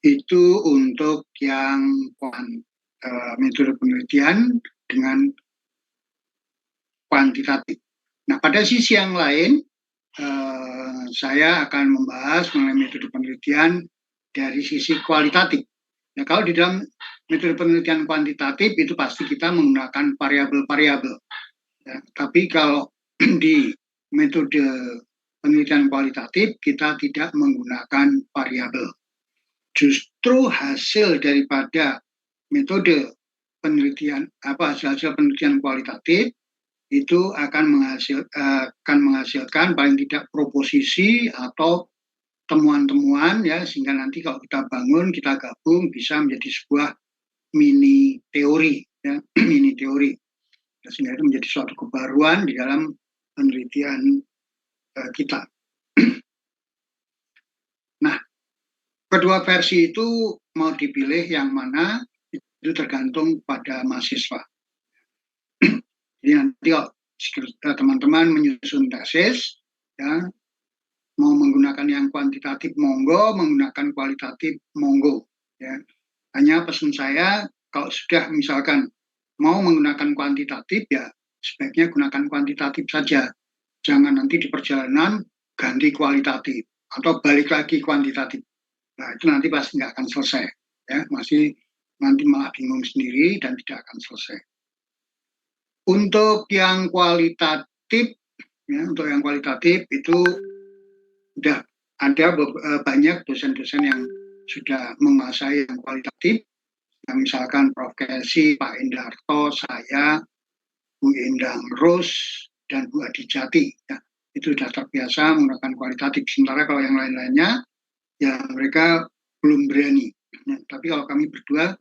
Itu untuk yang metode penelitian dengan kuantitatif. Nah, pada sisi yang lain, saya akan membahas mengenai metode penelitian dari sisi kualitatif. Ya, kalau di dalam metode penelitian kuantitatif itu pasti kita menggunakan variabel-variabel. Ya, tapi kalau di metode penelitian kualitatif kita tidak menggunakan variabel. Justru hasil daripada metode penelitian hasil penelitian kualitatif itu akan menghasilkan paling tidak proposisi atau temuan-temuan ya, sehingga nanti kalau kita bangun, kita gabung bisa menjadi sebuah mini teori ya, mini teori, sehingga itu menjadi suatu kebaruan di dalam penelitian kita. Nah, kedua versi itu mau dipilih yang mana itu tergantung pada mahasiswa. Jadi nanti kalau teman-teman menyusun tesis ya, mau menggunakan yang kuantitatif monggo, menggunakan kualitatif monggo ya. Hanya pesan saya kalau sudah misalkan mau menggunakan kuantitatif ya sebaiknya gunakan kuantitatif saja. Jangan nanti di perjalanan ganti kualitatif atau balik lagi kuantitatif. Nah, itu nanti pasti nggak akan selesai ya, masih nanti malah bingung sendiri dan tidak akan selesai. Untuk yang kualitatif ya, untuk yang kualitatif itu sudah ada banyak dosen-dosen yang sudah menguasai yang kualitatif, yang misalkan Prof. Kesi, Pak Indarto, saya, Bu Endang Ros, dan Bu Adijati. Ya, itu sudah terbiasa menggunakan kualitatif. Sementara kalau yang lain-lainnya, ya mereka belum berani. Ya, tapi kalau kami berdua,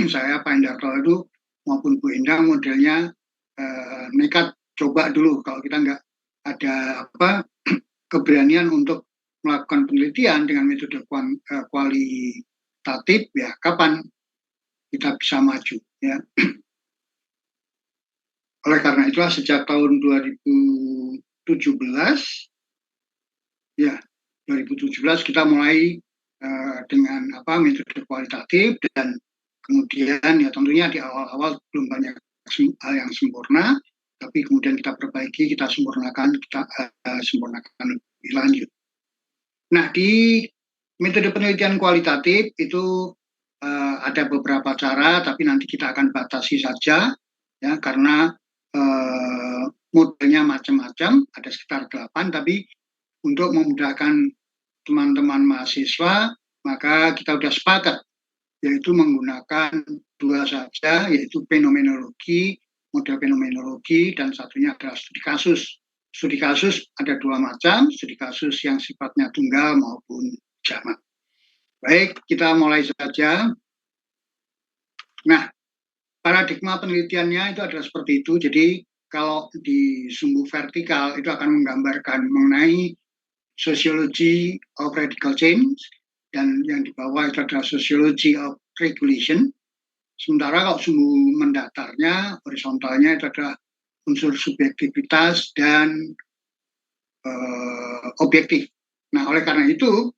saya, Pak Indarto itu, maupun Bu Endang, modelnya nekat coba dulu. Kalau kita nggak ada keberanian untuk melakukan penelitian dengan metode kualitatif, ya kapan kita bisa maju ya. Oleh karena itulah sejak tahun 2017 ya 2017 kita mulai dengan metode kualitatif, dan kemudian ya tentunya di awal-awal belum banyak hal yang sempurna, tapi kemudian kita perbaiki, kita sempurnakan lebih lanjut. Nah, di metode penelitian kualitatif itu ada beberapa cara, tapi nanti kita akan batasi saja ya, karena modelnya macam-macam, ada sekitar 8, tapi untuk memudahkan teman-teman mahasiswa, maka kita sudah sepakat, yaitu menggunakan 2 saja, yaitu fenomenologi, model fenomenologi, dan satunya adalah studi kasus. Studi kasus ada 2 macam, studi kasus yang sifatnya tunggal maupun jamak. Baik, kita mulai saja. Nah, paradigma penelitiannya itu adalah seperti itu. Jadi kalau di sumbu vertikal itu akan menggambarkan mengenai sociology of radical change, dan yang di bawah itu adalah sociology of regulation. Sementara kalau sumbu mendatarnya, horizontalnya itu adalah unsur subjektivitas dan objektif. Nah, oleh karena itu,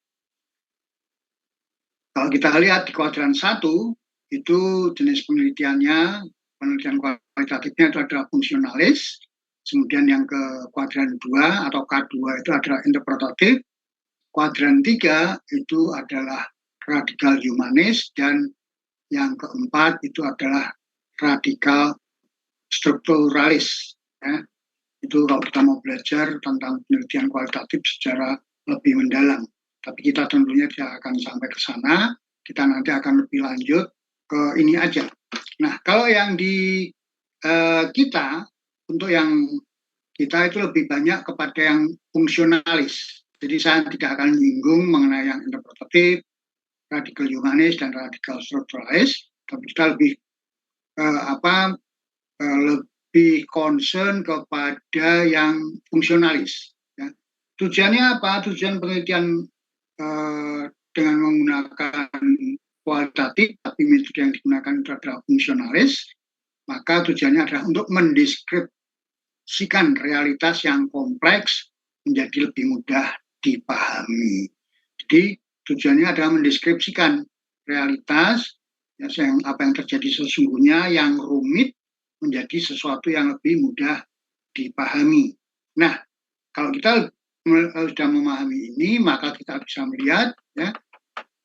kalau kita lihat di kuadran 1, itu jenis penelitiannya, penelitian kualitatifnya itu adalah fungsionalis. Kemudian yang ke kuadran 2 atau K2 itu adalah interpretatif. Kuadran 3 itu adalah radikal humanis, dan yang keempat itu adalah radikal strukturalis. Ya. Itu kalau kita mau belajar tentang penelitian kualitatif secara lebih mendalam. Tapi kita tentunya tidak akan sampai ke sana. Kita nanti akan lebih lanjut ke ini aja. Nah, kalau yang di kita, untuk yang kita itu lebih banyak kepada yang fungsionalis. Jadi saya tidak akan menyinggung mengenai yang interpretatif, radikal humanis, dan radikal strukturalis. Tapi kita lebih lebih concern kepada yang fungsionalis. Ya. Tujuannya apa? Tujuan penelitian dengan menggunakan kualitatif, tapi metode yang digunakan adalah fungsionalis, maka tujuannya adalah untuk mendeskripsikan realitas yang kompleks menjadi lebih mudah dipahami. Jadi Tujuannya adalah mendeskripsikan realitas, ya, apa yang terjadi sesungguhnya, yang rumit menjadi sesuatu yang lebih mudah dipahami. Nah, kalau kita sudah memahami ini, maka kita bisa melihat, ya,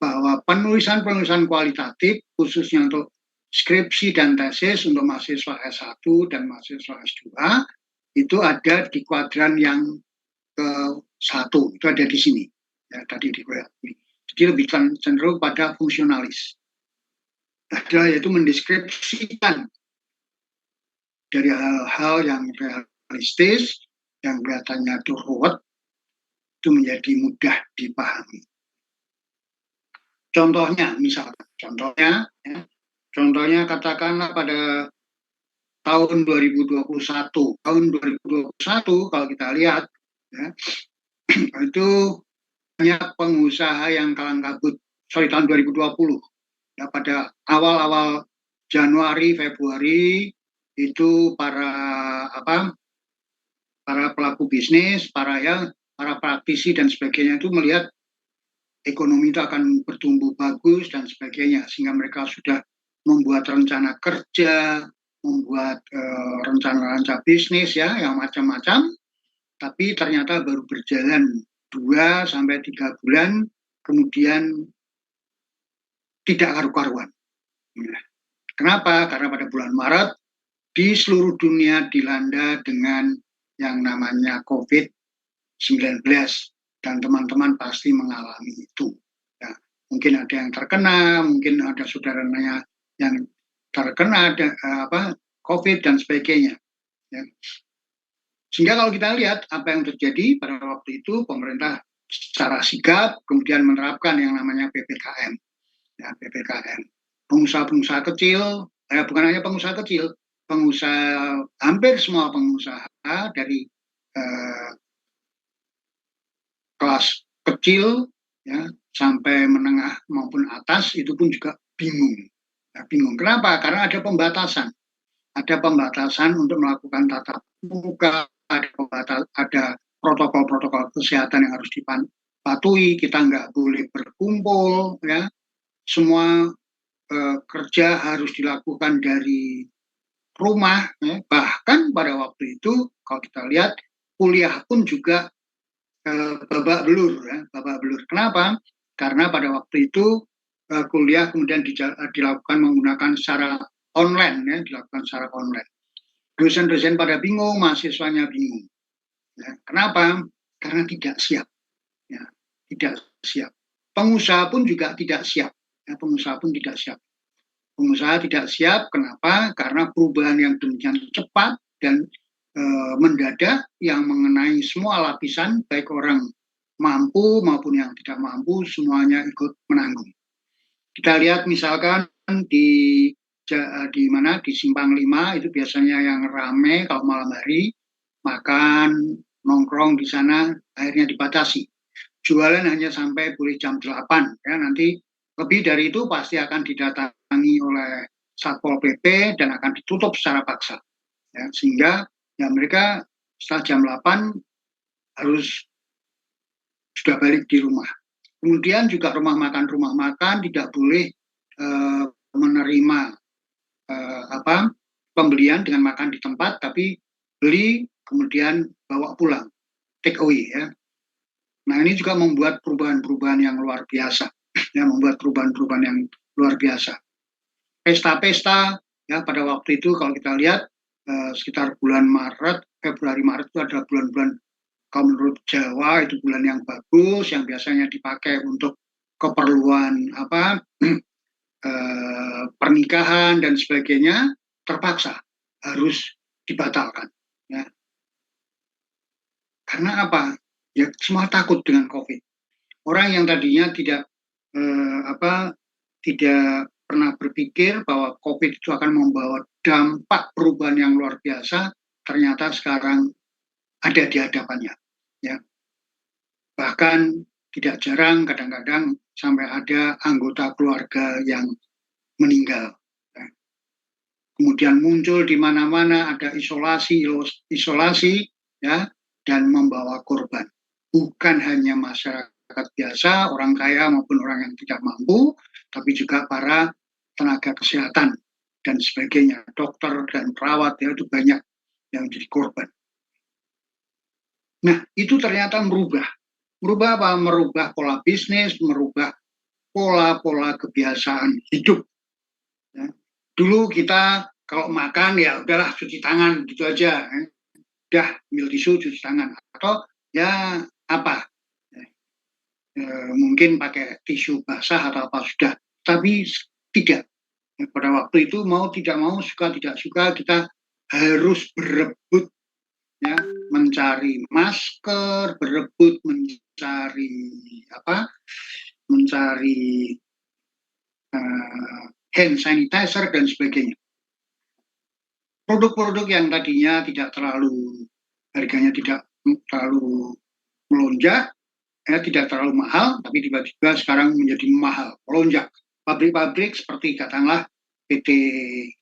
bahwa penulisan-penulisan kualitatif khususnya untuk skripsi dan tesis untuk mahasiswa S1 dan mahasiswa S2 itu ada di kuadran yang ke-1, itu ada di sini. Ya, tadi di ini. Jadi lebih cenderung pada fungsionalis. Ada yaitu mendeskripsikan dari hal-hal yang realistis, yang kelihatannya itu ruwet, itu menjadi mudah dipahami. Contohnya, misalkan, contohnya katakanlah pada tahun 2021. Tahun 2021 kalau kita lihat, ya, itu banyak pengusaha yang kalang kabut. Tahun 2020. Ya, pada awal-awal Januari, Februari itu para pelaku bisnis, para praktisi dan sebagainya itu melihat ekonomi itu akan bertumbuh bagus dan sebagainya, sehingga mereka sudah membuat rencana kerja, membuat rencana-rencana bisnis, ya, yang macam-macam. Tapi ternyata baru berjalan 2-3 bulan, kemudian tidak karu-karuan. Kenapa? Karena pada bulan Maret di seluruh dunia dilanda dengan yang namanya COVID-19, dan teman-teman pasti mengalami itu. Ya, mungkin ada yang terkena, mungkin ada saudaranya yang terkena COVID dan sebagainya. Ya. Sehingga kalau kita lihat apa yang terjadi pada waktu itu, pemerintah secara sigap kemudian menerapkan yang namanya PPKM. Ya, PPKM. Pengusaha-pengusaha kecil, bukan hanya pengusaha kecil, hampir semua pengusaha dari kelas kecil, ya, sampai menengah maupun atas itu pun juga bingung. Ya, bingung. Kenapa? Karena ada pembatasan. Ada pembatasan untuk melakukan tatap muka, ada protokol-protokol kesehatan yang harus dipatuhi. Kita nggak boleh berkumpul, ya. Semua kerja harus dilakukan dari rumah, ya. Bahkan pada waktu itu kalau kita lihat kuliah pun juga babak belur, ya, babak belur. Kenapa? Karena pada waktu itu kuliah kemudian dilakukan menggunakan secara online, ya, dilakukan secara online. Dosen-dosen pada bingung, mahasiswanya bingung. Ya, kenapa? Karena tidak siap, ya, tidak siap. Pengusaha pun juga tidak siap, ya, pengusaha pun tidak siap. Pengusaha tidak siap, kenapa? Karena perubahan yang demikian cepat dan mendadak yang mengenai semua lapisan, baik orang mampu maupun yang tidak mampu, semuanya ikut menanggung. Kita lihat misalkan di mana di Simpang 5 itu biasanya yang ramai kalau malam hari, makan, nongkrong di sana akhirnya dibatasi. Jualan hanya sampai boleh jam 8, ya, nanti lebih dari itu pasti akan didatangi oleh Satpol PP dan akan ditutup secara paksa. Ya, sehingga ya mereka setelah jam 8 harus sudah balik di rumah. Kemudian juga rumah makan tidak boleh menerima pembelian dengan makan di tempat, tapi beli kemudian bawa pulang, take away, ya. Nah, ini juga membuat perubahan-perubahan yang luar biasa, ya, membuat perubahan-perubahan yang luar biasa. Pesta-pesta, ya, pada waktu itu kalau kita lihat sekitar bulan Februari-Maret itu adalah bulan-bulan, kalau menurut Jawa itu bulan yang bagus, yang biasanya dipakai untuk keperluan pernikahan dan sebagainya, terpaksa harus dibatalkan. Ya. Karena apa? Ya, semua takut dengan COVID. Orang yang tadinya tidak pernah berpikir bahwa COVID itu akan membawa dampak perubahan yang luar biasa, ternyata sekarang ada di hadapannya. Ya. Bahkan tidak jarang kadang-kadang sampai ada anggota keluarga yang meninggal. Ya. Kemudian muncul di mana-mana ada isolasi, ya, dan membawa korban. Bukan hanya masyarakat masyarakat biasa, orang kaya maupun orang yang tidak mampu, tapi juga para tenaga kesehatan dan sebagainya, dokter dan perawat ya itu banyak yang jadi korban. Nah, itu ternyata merubah apa? Merubah pola bisnis, merubah pola-pola kebiasaan hidup. Ya. Dulu kita kalau makan ya udahlah cuci tangan gitu aja, udah ambil tisu cuci tangan atau ya apa, mungkin pakai tisu basah atau apa sudah, tapi tidak. Pada waktu itu mau tidak mau, suka tidak suka, kita harus berebut ya, mencari masker, berebut mencari apa, mencari hand sanitizer dan sebagainya. Produk-produk yang tadinya tidak terlalu, harganya tidak terlalu melonjak, tidak terlalu mahal, tapi tiba-tiba sekarang menjadi mahal, melonjak. Pabrik-pabrik seperti katakanlah PT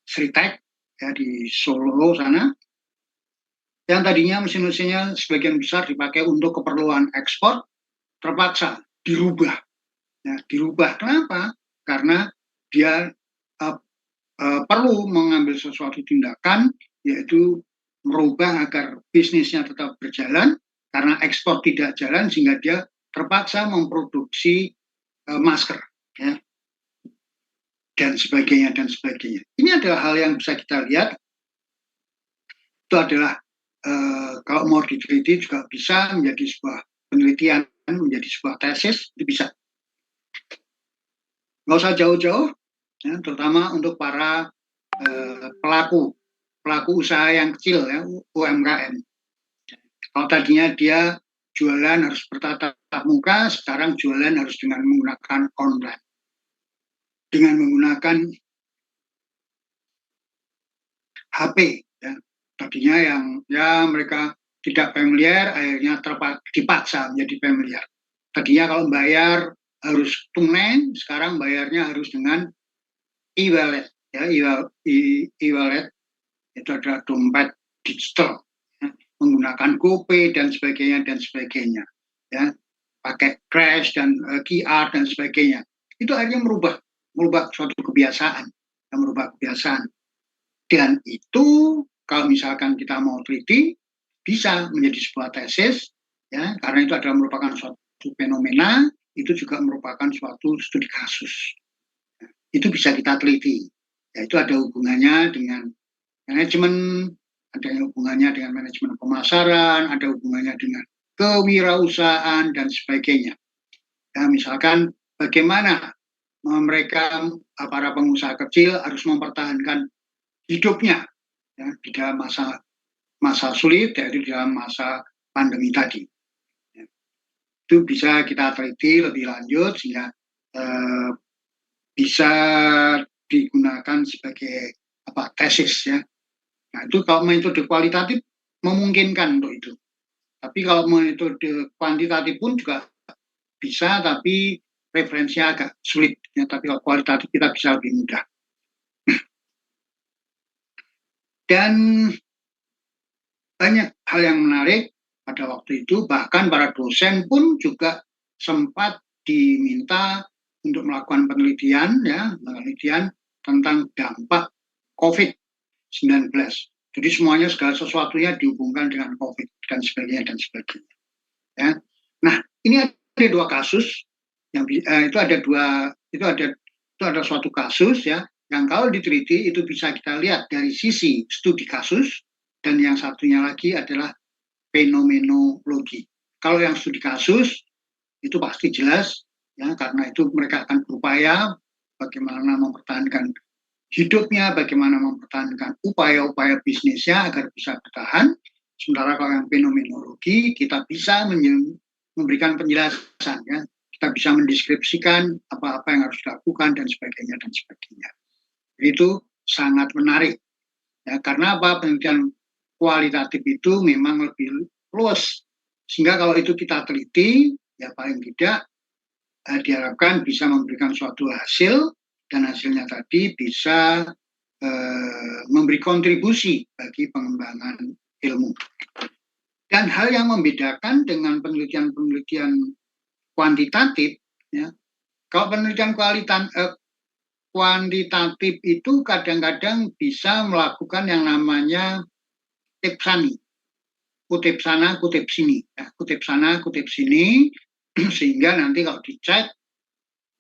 Sritek ya, di Solo sana, yang tadinya mesin-mesinnya sebagian besar dipakai untuk keperluan ekspor, terpaksa dirubah. Ya, dirubah kenapa? Karena dia perlu mengambil sesuatu tindakan, yaitu merubah agar bisnisnya tetap berjalan, karena ekspor tidak jalan sehingga dia terpaksa memproduksi masker ya, dan sebagainya dan sebagainya. Ini adalah hal yang bisa kita lihat, itu adalah kalau mau diteliti juga bisa menjadi sebuah penelitian, menjadi sebuah tesis, itu bisa. Nggak usah jauh-jauh, ya, terutama untuk para pelaku usaha yang kecil ya, UMKM. Kalau tadinya dia jualan harus bertatap muka, sekarang jualan harus dengan menggunakan online, dengan menggunakan HP. Ya. Tadinya yang ya mereka tidak familiar, akhirnya dipaksa menjadi familiar. Tadinya kalau bayar harus tunai, sekarang bayarnya harus dengan e-wallet. Ya, e-wallet itu adalah dompet digital, ya, menggunakan GoPay dan sebagainya, ya, pakai Crash dan QR dan sebagainya. Itu akhirnya merubah suatu kebiasaan, merubah kebiasaan. Dan itu kalau misalkan kita mau teliti bisa menjadi sebuah tesis, ya, karena itu adalah merupakan suatu fenomena, itu juga merupakan suatu studi kasus. Itu bisa kita teliti. Ya, itu ada hubungannya dengan manajemen, ada hubungannya dengan manajemen pemasaran, ada hubungannya dengan kewirausahaan dan sebagainya. Ya, misalkan bagaimana mereka para pengusaha kecil harus mempertahankan hidupnya ya, di dalam masa sulit, yaitu di dalam masa pandemi tadi. Ya. Itu bisa kita teliti lebih lanjut sehingga bisa digunakan sebagai tesis ya. Nah, itu kalau metode kualitatif memungkinkan untuk itu. Tapi kalau metode kuantitatif pun juga bisa, tapi referensinya agak sulit. Ya, tapi kalau kualitatif kita bisa lebih mudah. Dan banyak hal yang menarik pada waktu itu, bahkan para dosen pun juga sempat diminta untuk melakukan penelitian, ya, penelitian tentang dampak COVID-19. Jadi semuanya segala sesuatunya dihubungkan dengan COVID dan sebagainya dan sebagainya. Ya. Nah, ini ada dua kasus yang itu ada suatu kasus ya yang kalau diteliti itu bisa kita lihat dari sisi studi kasus, dan yang satunya lagi adalah fenomenologi. Kalau yang studi kasus itu pasti jelas ya, karena itu mereka akan berupaya bagaimana mempertahankan hidupnya, bagaimana mempertahankan upaya-upaya bisnisnya agar bisa bertahan. Sementara kalau yang fenomenologi kita bisa memberikan penjelasan ya, kita bisa mendeskripsikan apa-apa yang harus dilakukan dan sebagainya dan sebagainya. Itu sangat menarik ya, karena apa, penelitian kualitatif itu memang lebih luas, sehingga kalau itu kita teliti ya paling tidak diharapkan bisa memberikan suatu hasil, dan hasilnya tadi bisa memberi kontribusi bagi pengembangan ilmu. Dan hal yang membedakan dengan penelitian-penelitian kuantitatif, ya. Kalau penelitian kuantitatif itu kadang-kadang bisa melakukan yang namanya kutip sani, kutip sana, kutip sini, ya. Kutip sana, kutip sini, sehingga nanti kalau dicek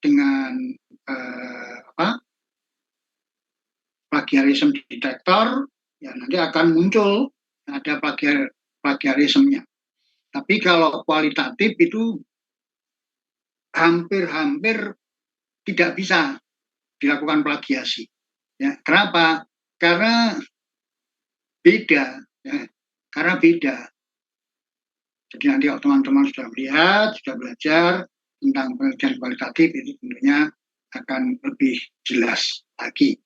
dengan apa, plagiarism detector, ya nanti akan muncul ada plagiarismnya. Tapi kalau kualitatif itu hampir-hampir tidak bisa dilakukan plagiasi. Ya, kenapa? Karena beda, ya. Karena beda. Jadi nanti kalau teman-teman sudah melihat, sudah belajar tentang penelitian kualitatif, itu tentunya akan lebih jelas lagi.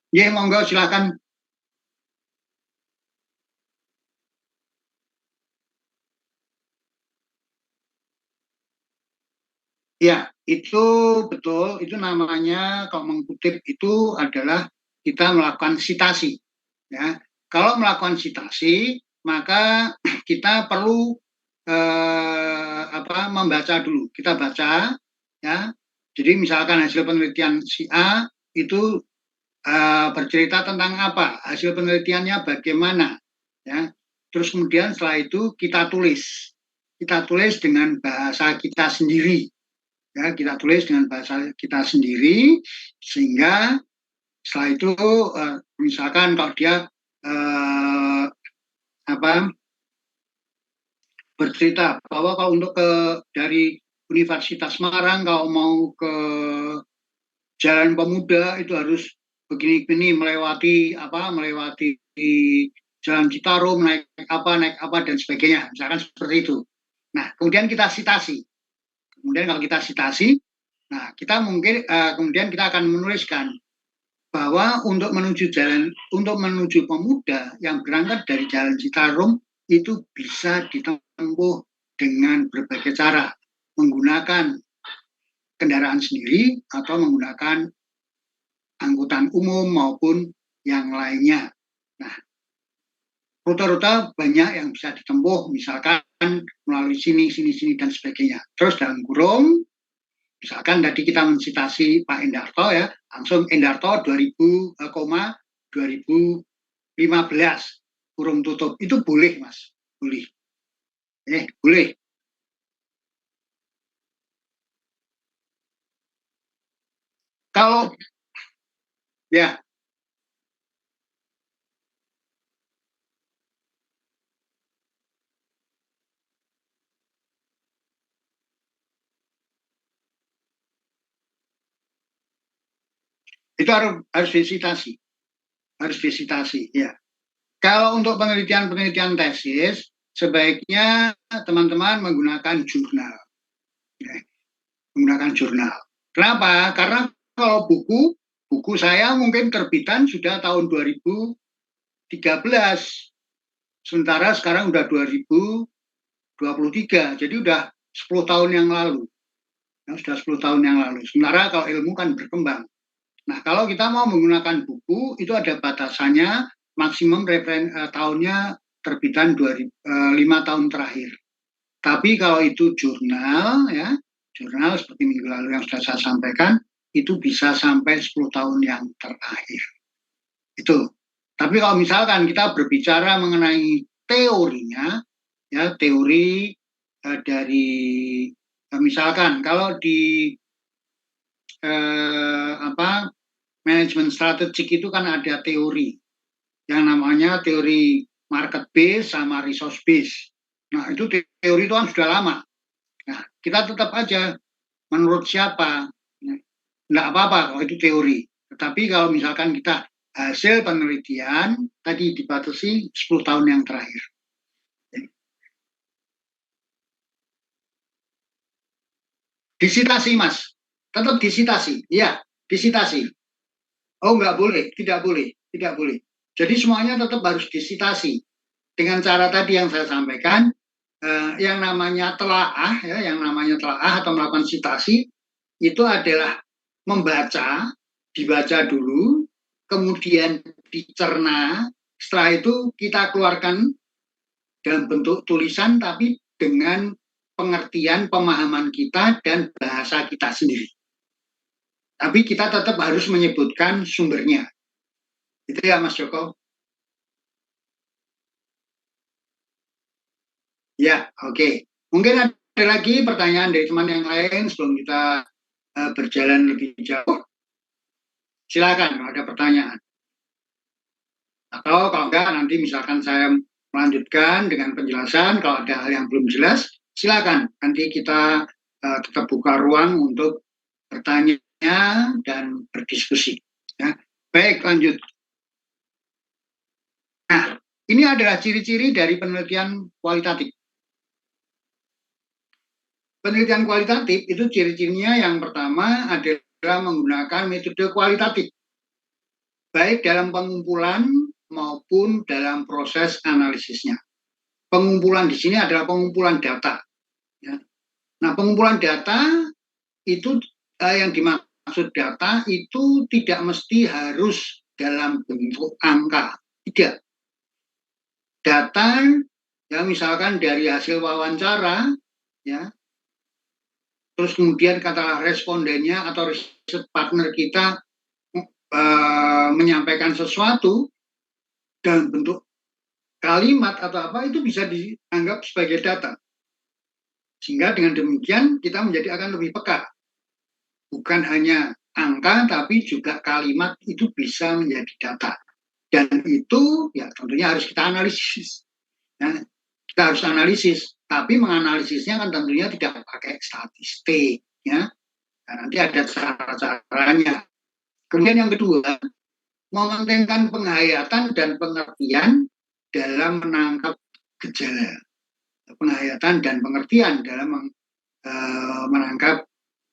Ya, monggo silakan. Ya, itu betul. Itu namanya kalau mengutip itu adalah kita melakukan sitasi. Ya, kalau melakukan sitasi, maka kita perlu membaca dulu. Kita baca, ya. Jadi misalkan hasil penelitian si A itu bercerita tentang apa, hasil penelitiannya bagaimana, ya. Terus kemudian setelah itu kita tulis dengan bahasa kita sendiri, ya. Kita tulis dengan bahasa kita sendiri, sehingga setelah itu misalkan kalau dia eh, apa bercerita bahwa kalau untuk dari Universitas Semarang kalau mau ke Jalan Pemuda itu harus begini-begini melewati Jalan Citarum, naik apa dan sebagainya, misalkan seperti itu. Nah, kemudian kita sitasi. Kemudian kalau kita sitasi, nah kita mungkin kemudian kita akan menuliskan bahwa untuk menuju Pemuda yang berangkat dari Jalan Citarum itu bisa ditempuh dengan berbagai cara, menggunakan kendaraan sendiri atau menggunakan angkutan umum maupun yang lainnya. Nah, rute-rute banyak yang bisa ditempuh, misalkan melalui sini dan sebagainya. Terus dalam kurung, misalkan tadi kita mensitasi Pak Endarto, ya, langsung Endarto 2015 kurung tutup. Itu boleh, Mas. Boleh. Boleh. Kalau ya, itu harus disitasi, ya. Kalau untuk penelitian tesis, sebaiknya teman-teman menggunakan jurnal, ya. Menggunakan jurnal. Kenapa? Karena kalau buku saya mungkin terbitan sudah tahun 2013, sementara sekarang udah 2023, jadi udah 10 tahun yang lalu. Ya, sudah 10 tahun yang lalu. Sementara kalau ilmu kan berkembang. Nah, kalau kita mau menggunakan buku, itu ada batasannya, maksimum tahunnya terbitan 5 tahun terakhir. Tapi kalau itu jurnal, ya, jurnal seperti minggu lalu yang sudah saya sampaikan, itu bisa sampai 10 tahun yang terakhir. Itu. Tapi kalau misalkan kita berbicara mengenai teorinya, ya, teori dari misalkan kalau di manajemen strategik itu kan ada teori yang namanya teori market base sama resource base. Nah, itu teori itu kan sudah lama. Nah, kita tetap aja menurut siapa, nggak apa-apa kalau itu teori. Tetapi kalau misalkan kita hasil penelitian tadi dibatasi 10 tahun yang terakhir. Disitasi, Mas. Tetap disitasi. Iya, disitasi. Oh, nggak boleh, tidak boleh, tidak boleh. Jadi semuanya tetap harus disitasi. Dengan cara tadi yang saya sampaikan, yang namanya telaah, ya, yang namanya telaah atau melakukan sitasi, itu adalah membaca, dibaca dulu, kemudian dicerna, setelah itu kita keluarkan dalam bentuk tulisan, tapi dengan pengertian, pemahaman kita, dan bahasa kita sendiri. Tapi kita tetap harus menyebutkan sumbernya. Itu ya Mas Joko? Ya, oke. Mungkin ada lagi pertanyaan dari teman yang lain sebelum kita berjalan lebih jauh. Silakan kalau ada pertanyaan. Atau kalau enggak nanti misalkan saya melanjutkan dengan penjelasan, kalau ada hal yang belum jelas, silakan. Nanti kita tetap buka ruang untuk bertanya dan berdiskusi. Ya. Baik, lanjut. Nah, ini adalah ciri-ciri dari penelitian kualitatif. Penelitian kualitatif itu ciri-cirinya yang pertama adalah menggunakan metode kualitatif, baik dalam pengumpulan maupun dalam proses analisisnya. Pengumpulan di sini adalah pengumpulan data. Ya. Nah, pengumpulan data itu yang dimaksud data itu tidak mesti harus dalam bentuk angka, tidak. Data ya misalkan dari hasil wawancara, ya, terus kemudian katakanlah respondennya atau riset partner kita menyampaikan sesuatu dalam bentuk kalimat atau apa itu bisa dianggap sebagai data. Sehingga dengan demikian kita menjadi akan lebih peka. Bukan hanya angka tapi juga kalimat itu bisa menjadi data. Dan itu ya tentunya harus kita analisis. Ya, kita harus analisis, tapi menganalisisnya kan tentunya tidak pakai statistik, ya. Nah, nanti ada cara-caranya. Kemudian yang kedua, mementingkan penghayatan dan pengertian dalam menangkap gejala. Penghayatan dan pengertian dalam menangkap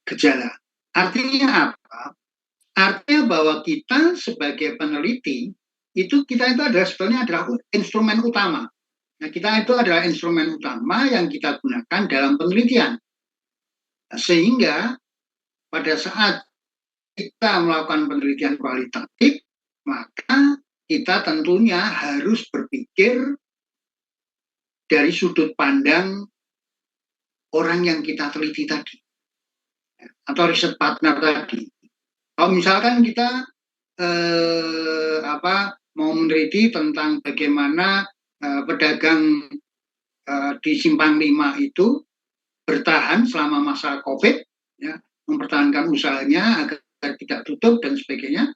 gejala. Artinya apa? Artinya bahwa kita sebagai peneliti itu kita itu adalah sebenarnya adalah instrumen utama. Nah, kita itu adalah instrumen utama yang kita gunakan dalam penelitian. Sehingga pada saat kita melakukan penelitian kualitatif, maka kita tentunya harus berpikir dari sudut pandang orang yang kita teliti tadi, atau riset partner tadi. Kalau misalkan kita mau meneliti tentang bagaimana pedagang di Simpang 5 itu bertahan selama masa COVID, ya, mempertahankan usahanya agar tidak tutup dan sebagainya,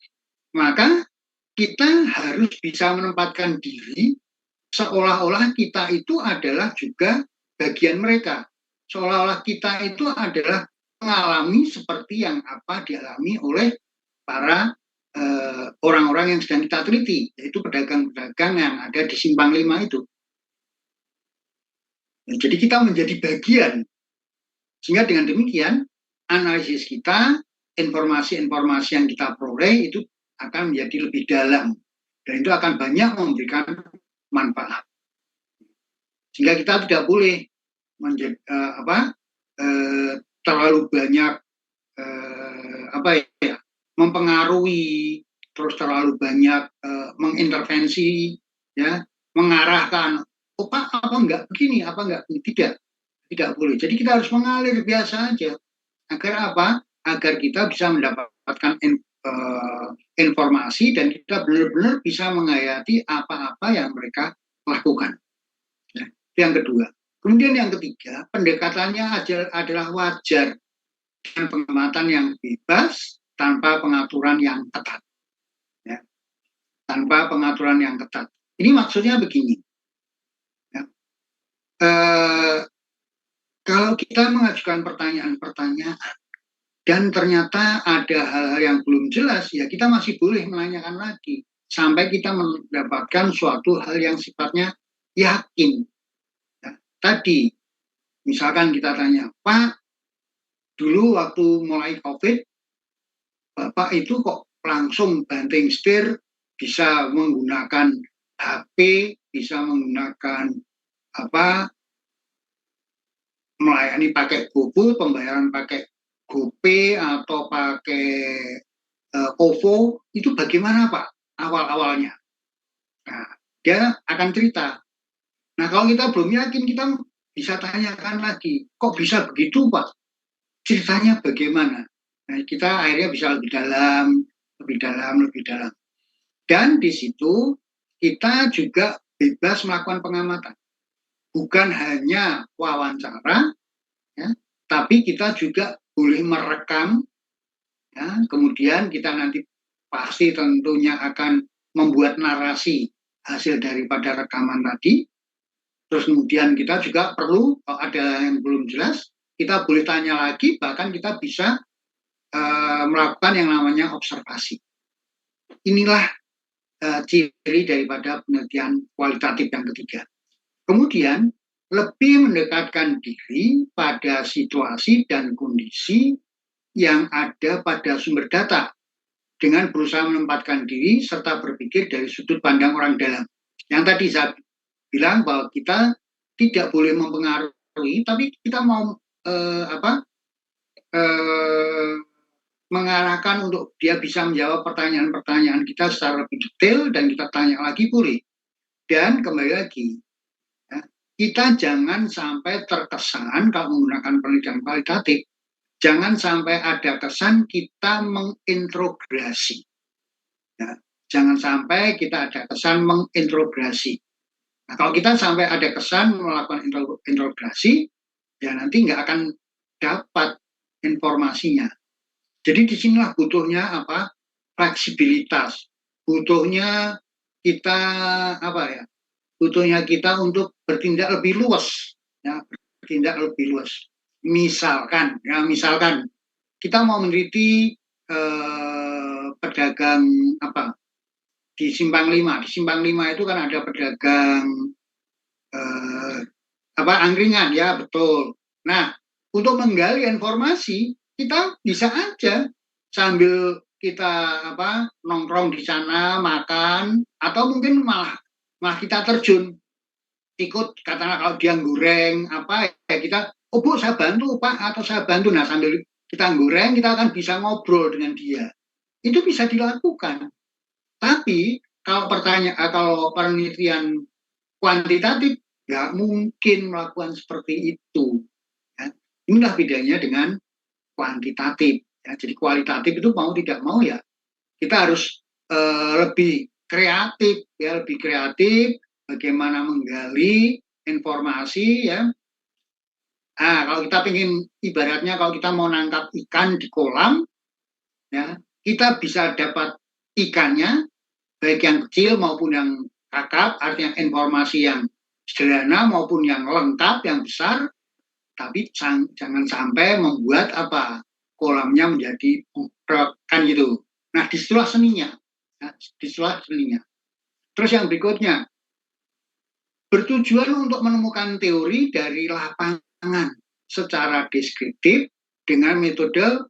maka kita harus bisa menempatkan diri seolah-olah kita itu adalah juga bagian mereka. Seolah-olah kita itu adalah mengalami seperti yang apa dialami oleh para orang-orang yang sedang kita teliti, yaitu pedagang-pedagang yang ada di Simpang 5 itu. Nah, jadi kita menjadi bagian. Sehingga dengan demikian, analisis kita, informasi-informasi yang kita peroleh itu akan menjadi lebih dalam. Dan itu akan banyak memberikan manfaat. Sehingga kita tidak boleh terlalu banyak mempengaruhi, terus terlalu banyak mengintervensi, ya, mengarahkan, Pak apa enggak begini, apa enggak tidak boleh. Jadi kita harus mengalir biasa aja. Agar apa? Agar kita bisa mendapatkan informasi dan kita benar-benar bisa menghayati apa-apa yang mereka lakukan. Ya, itu yang kedua. Kemudian yang ketiga, pendekatannya adalah wajar dengan pengamatan yang bebas tanpa pengaturan yang ketat. Ya, tanpa pengaturan yang ketat. Ini maksudnya begini. Ya. Kalau kita mengajukan pertanyaan-pertanyaan dan ternyata ada hal-hal yang belum jelas, ya kita masih boleh menanyakan lagi sampai kita mendapatkan suatu hal yang sifatnya yakin. Ya, tadi, misalkan kita tanya, Pak, dulu waktu mulai COVID, Bapak itu kok langsung banting setir, bisa menggunakan HP, bisa menggunakan melayani pakai GoFood, pembayaran pakai GoPay atau pakai OVO, itu bagaimana Pak awal-awalnya? Nah, dia akan cerita. Nah, kalau kita belum yakin, kita bisa tanyakan lagi, kok bisa begitu Pak? Ceritanya bagaimana? Nah, kita akhirnya bisa lebih dalam, lebih dalam, lebih dalam. Dan di situ kita juga bebas melakukan pengamatan. Bukan hanya wawancara, ya, tapi kita juga boleh merekam, ya, kemudian kita nanti pasti tentunya akan membuat narasi hasil daripada rekaman tadi. Terus kemudian kita juga perlu, kalau ada yang belum jelas, kita boleh tanya lagi, bahkan kita bisa melakukan yang namanya observasi. Inilah ciri daripada penelitian kualitatif yang ketiga. Kemudian lebih mendekatkan diri pada situasi dan kondisi yang ada pada sumber data dengan berusaha menempatkan diri serta berpikir dari sudut pandang orang dalam. Yang tadi saya bilang bahwa kita tidak boleh mempengaruhi, tapi kita mau mengarahkan untuk dia bisa menjawab pertanyaan-pertanyaan kita secara lebih detail dan kita tanya lagi boleh. Dan kembali lagi, ya, kita jangan sampai terkesan kalau menggunakan penelitian kualitatif, jangan sampai ada kesan kita mengintrogasi. Ya, jangan sampai kita ada kesan mengintrogasi. Nah, kalau kita sampai ada kesan melakukan interogasi, ya nanti nggak akan dapat informasinya. Jadi disinilah butuhnya apa? Fleksibilitas, butuhnya kita apa ya? Butuhnya kita untuk bertindak lebih luas, ya, bertindak lebih luas. Misalkan kita mau meneliti pedagang apa di Simpang 5. Di Simpang 5 itu kan ada pedagang angkringan, ya betul. Nah, untuk menggali informasi kita bisa aja sambil kita nongkrong di sana makan, atau mungkin malah kita terjun ikut, katakanlah kalau dia goreng apa ya, kita Bu saya bantu Pak, atau saya bantu. Nah, sambil kita goreng kita akan bisa ngobrol dengan dia. Itu bisa dilakukan. Tapi kalau penelitian kuantitatif nggak mungkin melakukan seperti itu. Ya. Inilah bedanya dengan kuantitatif. Ya. Jadi kualitatif itu mau tidak mau ya kita harus lebih kreatif, ya, lebih kreatif bagaimana menggali informasi, ya. Nah, kalau kita ingin, ibaratnya kalau kita mau nangkap ikan di kolam, ya, kita bisa dapat ikannya baik yang kecil maupun yang kakap, artinya informasi yang sederhana maupun yang lengkap, yang besar, tapi jangan sampai membuat kolamnya menjadi budak kan gitu. Nah, disitulah seninya. Ya, disitulah seninya. Terus yang berikutnya, bertujuan untuk menemukan teori dari lapangan secara deskriptif dengan metode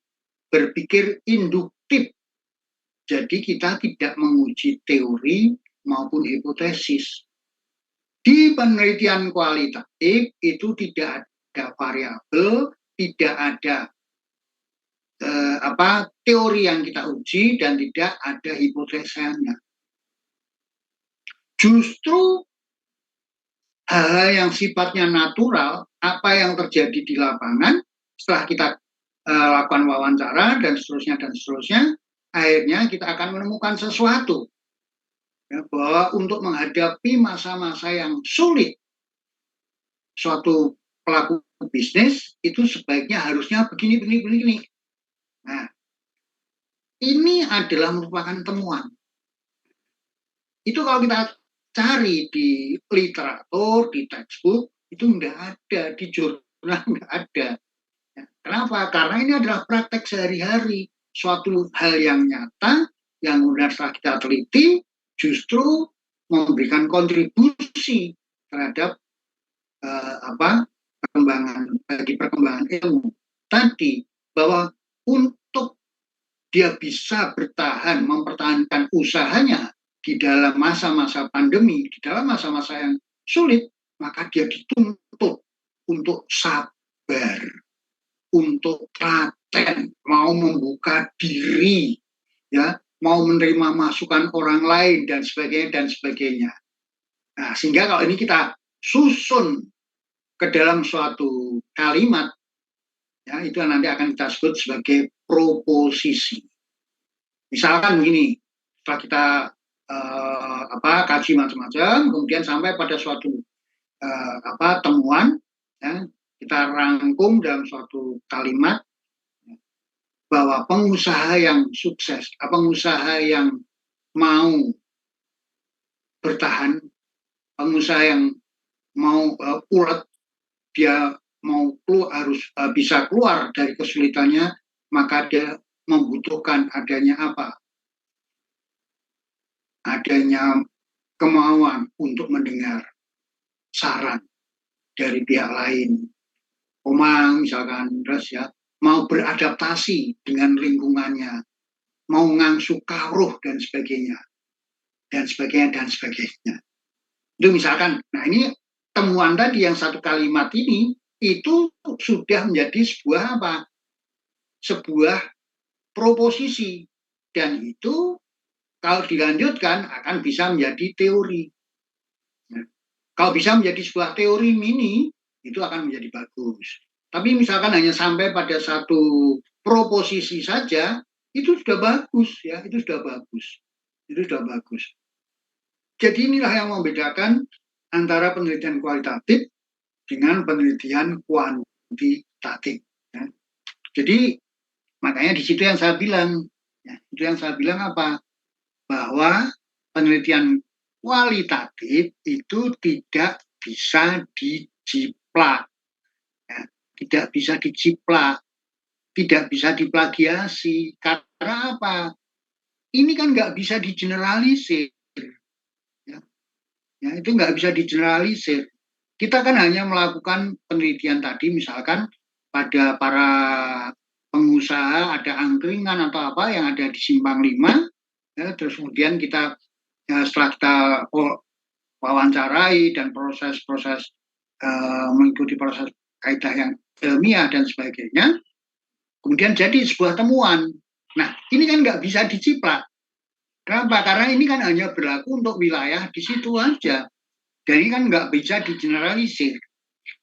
berpikir induktif. Jadi kita tidak menguji teori maupun hipotesis. Di penelitian kualitatif itu tidak ada variabel, tidak ada teori yang kita uji, dan tidak ada hipotesanya. Justru hal yang sifatnya natural, apa yang terjadi di lapangan setelah kita lakukan wawancara dan seterusnya, akhirnya kita akan menemukan sesuatu, ya, bahwa untuk menghadapi masa-masa yang sulit suatu pelaku bisnis itu sebaiknya harusnya begini. Nah, ini adalah merupakan temuan. Itu kalau kita cari di literatur, di textbook, itu nggak ada, di jurnal nggak ada. Kenapa? Karena ini adalah praktek sehari-hari, suatu hal yang nyata, yang kemudian setelah kita teliti, justru memberikan kontribusi terhadap perkembangan ilmu. Tadi bahwa untuk dia bisa bertahan, mempertahankan usahanya di dalam masa-masa pandemi, di dalam masa-masa yang sulit, maka dia dituntut untuk sabar, untuk telaten, mau membuka diri, ya, mau menerima masukan orang lain dan sebagainya. Nah, sehingga kalau ini kita susun ke dalam suatu kalimat, ya, itu nanti akan kita sebut sebagai proposisi. Misalkan begini, setelah kita kaji macam-macam, kemudian sampai pada suatu temuan, ya, kita rangkum dalam suatu kalimat bahwa pengusaha yang sukses, pengusaha yang mau bertahan, pengusaha yang mau ulet, dia mau harus bisa keluar dari kesulitannya, maka dia membutuhkan adanya apa? Adanya kemauan untuk mendengar saran dari pihak lain. Omang misalkan, terus ya, mau beradaptasi dengan lingkungannya, mau ngangsu kawruh dan sebagainya, dan sebagainya, dan sebagainya. Itu misalkan, nah ini temuan tadi yang satu kalimat ini, itu sudah menjadi sebuah apa? Sebuah proposisi. Dan itu kalau dilanjutkan akan bisa menjadi teori. Nah, kalau bisa menjadi sebuah teori mini, itu akan menjadi bagus. Tapi misalkan hanya sampai pada satu proposisi saja, itu sudah bagus, ya, itu sudah bagus. Itu sudah bagus. Jadi inilah yang membedakan antara penelitian kualitatif dengan penelitian kuantitatif. Ya. Jadi makanya di situ yang saya bilang, ya, itu yang saya bilang apa? Bahwa penelitian kualitatif itu tidak bisa dijiplak, ya, tidak bisa dijiplak, tidak bisa diplagiasi. Karena apa? Ini kan nggak bisa digeneralisir, ya. Ya, itu nggak bisa digeneralisir. Kita kan hanya melakukan penelitian tadi, misalkan pada para pengusaha ada angkringan atau apa yang ada di Simpang 5, ya, terus kemudian kita, ya, setelah kita wawancarai dan proses-proses mengikuti proses kaidah yang ilmiah dan sebagainya, kemudian jadi sebuah temuan. Nah, ini kan nggak bisa diciplak. Kenapa? Karena ini kan hanya berlaku untuk wilayah di situ aja. Dan ini kan nggak bisa digeneralisir.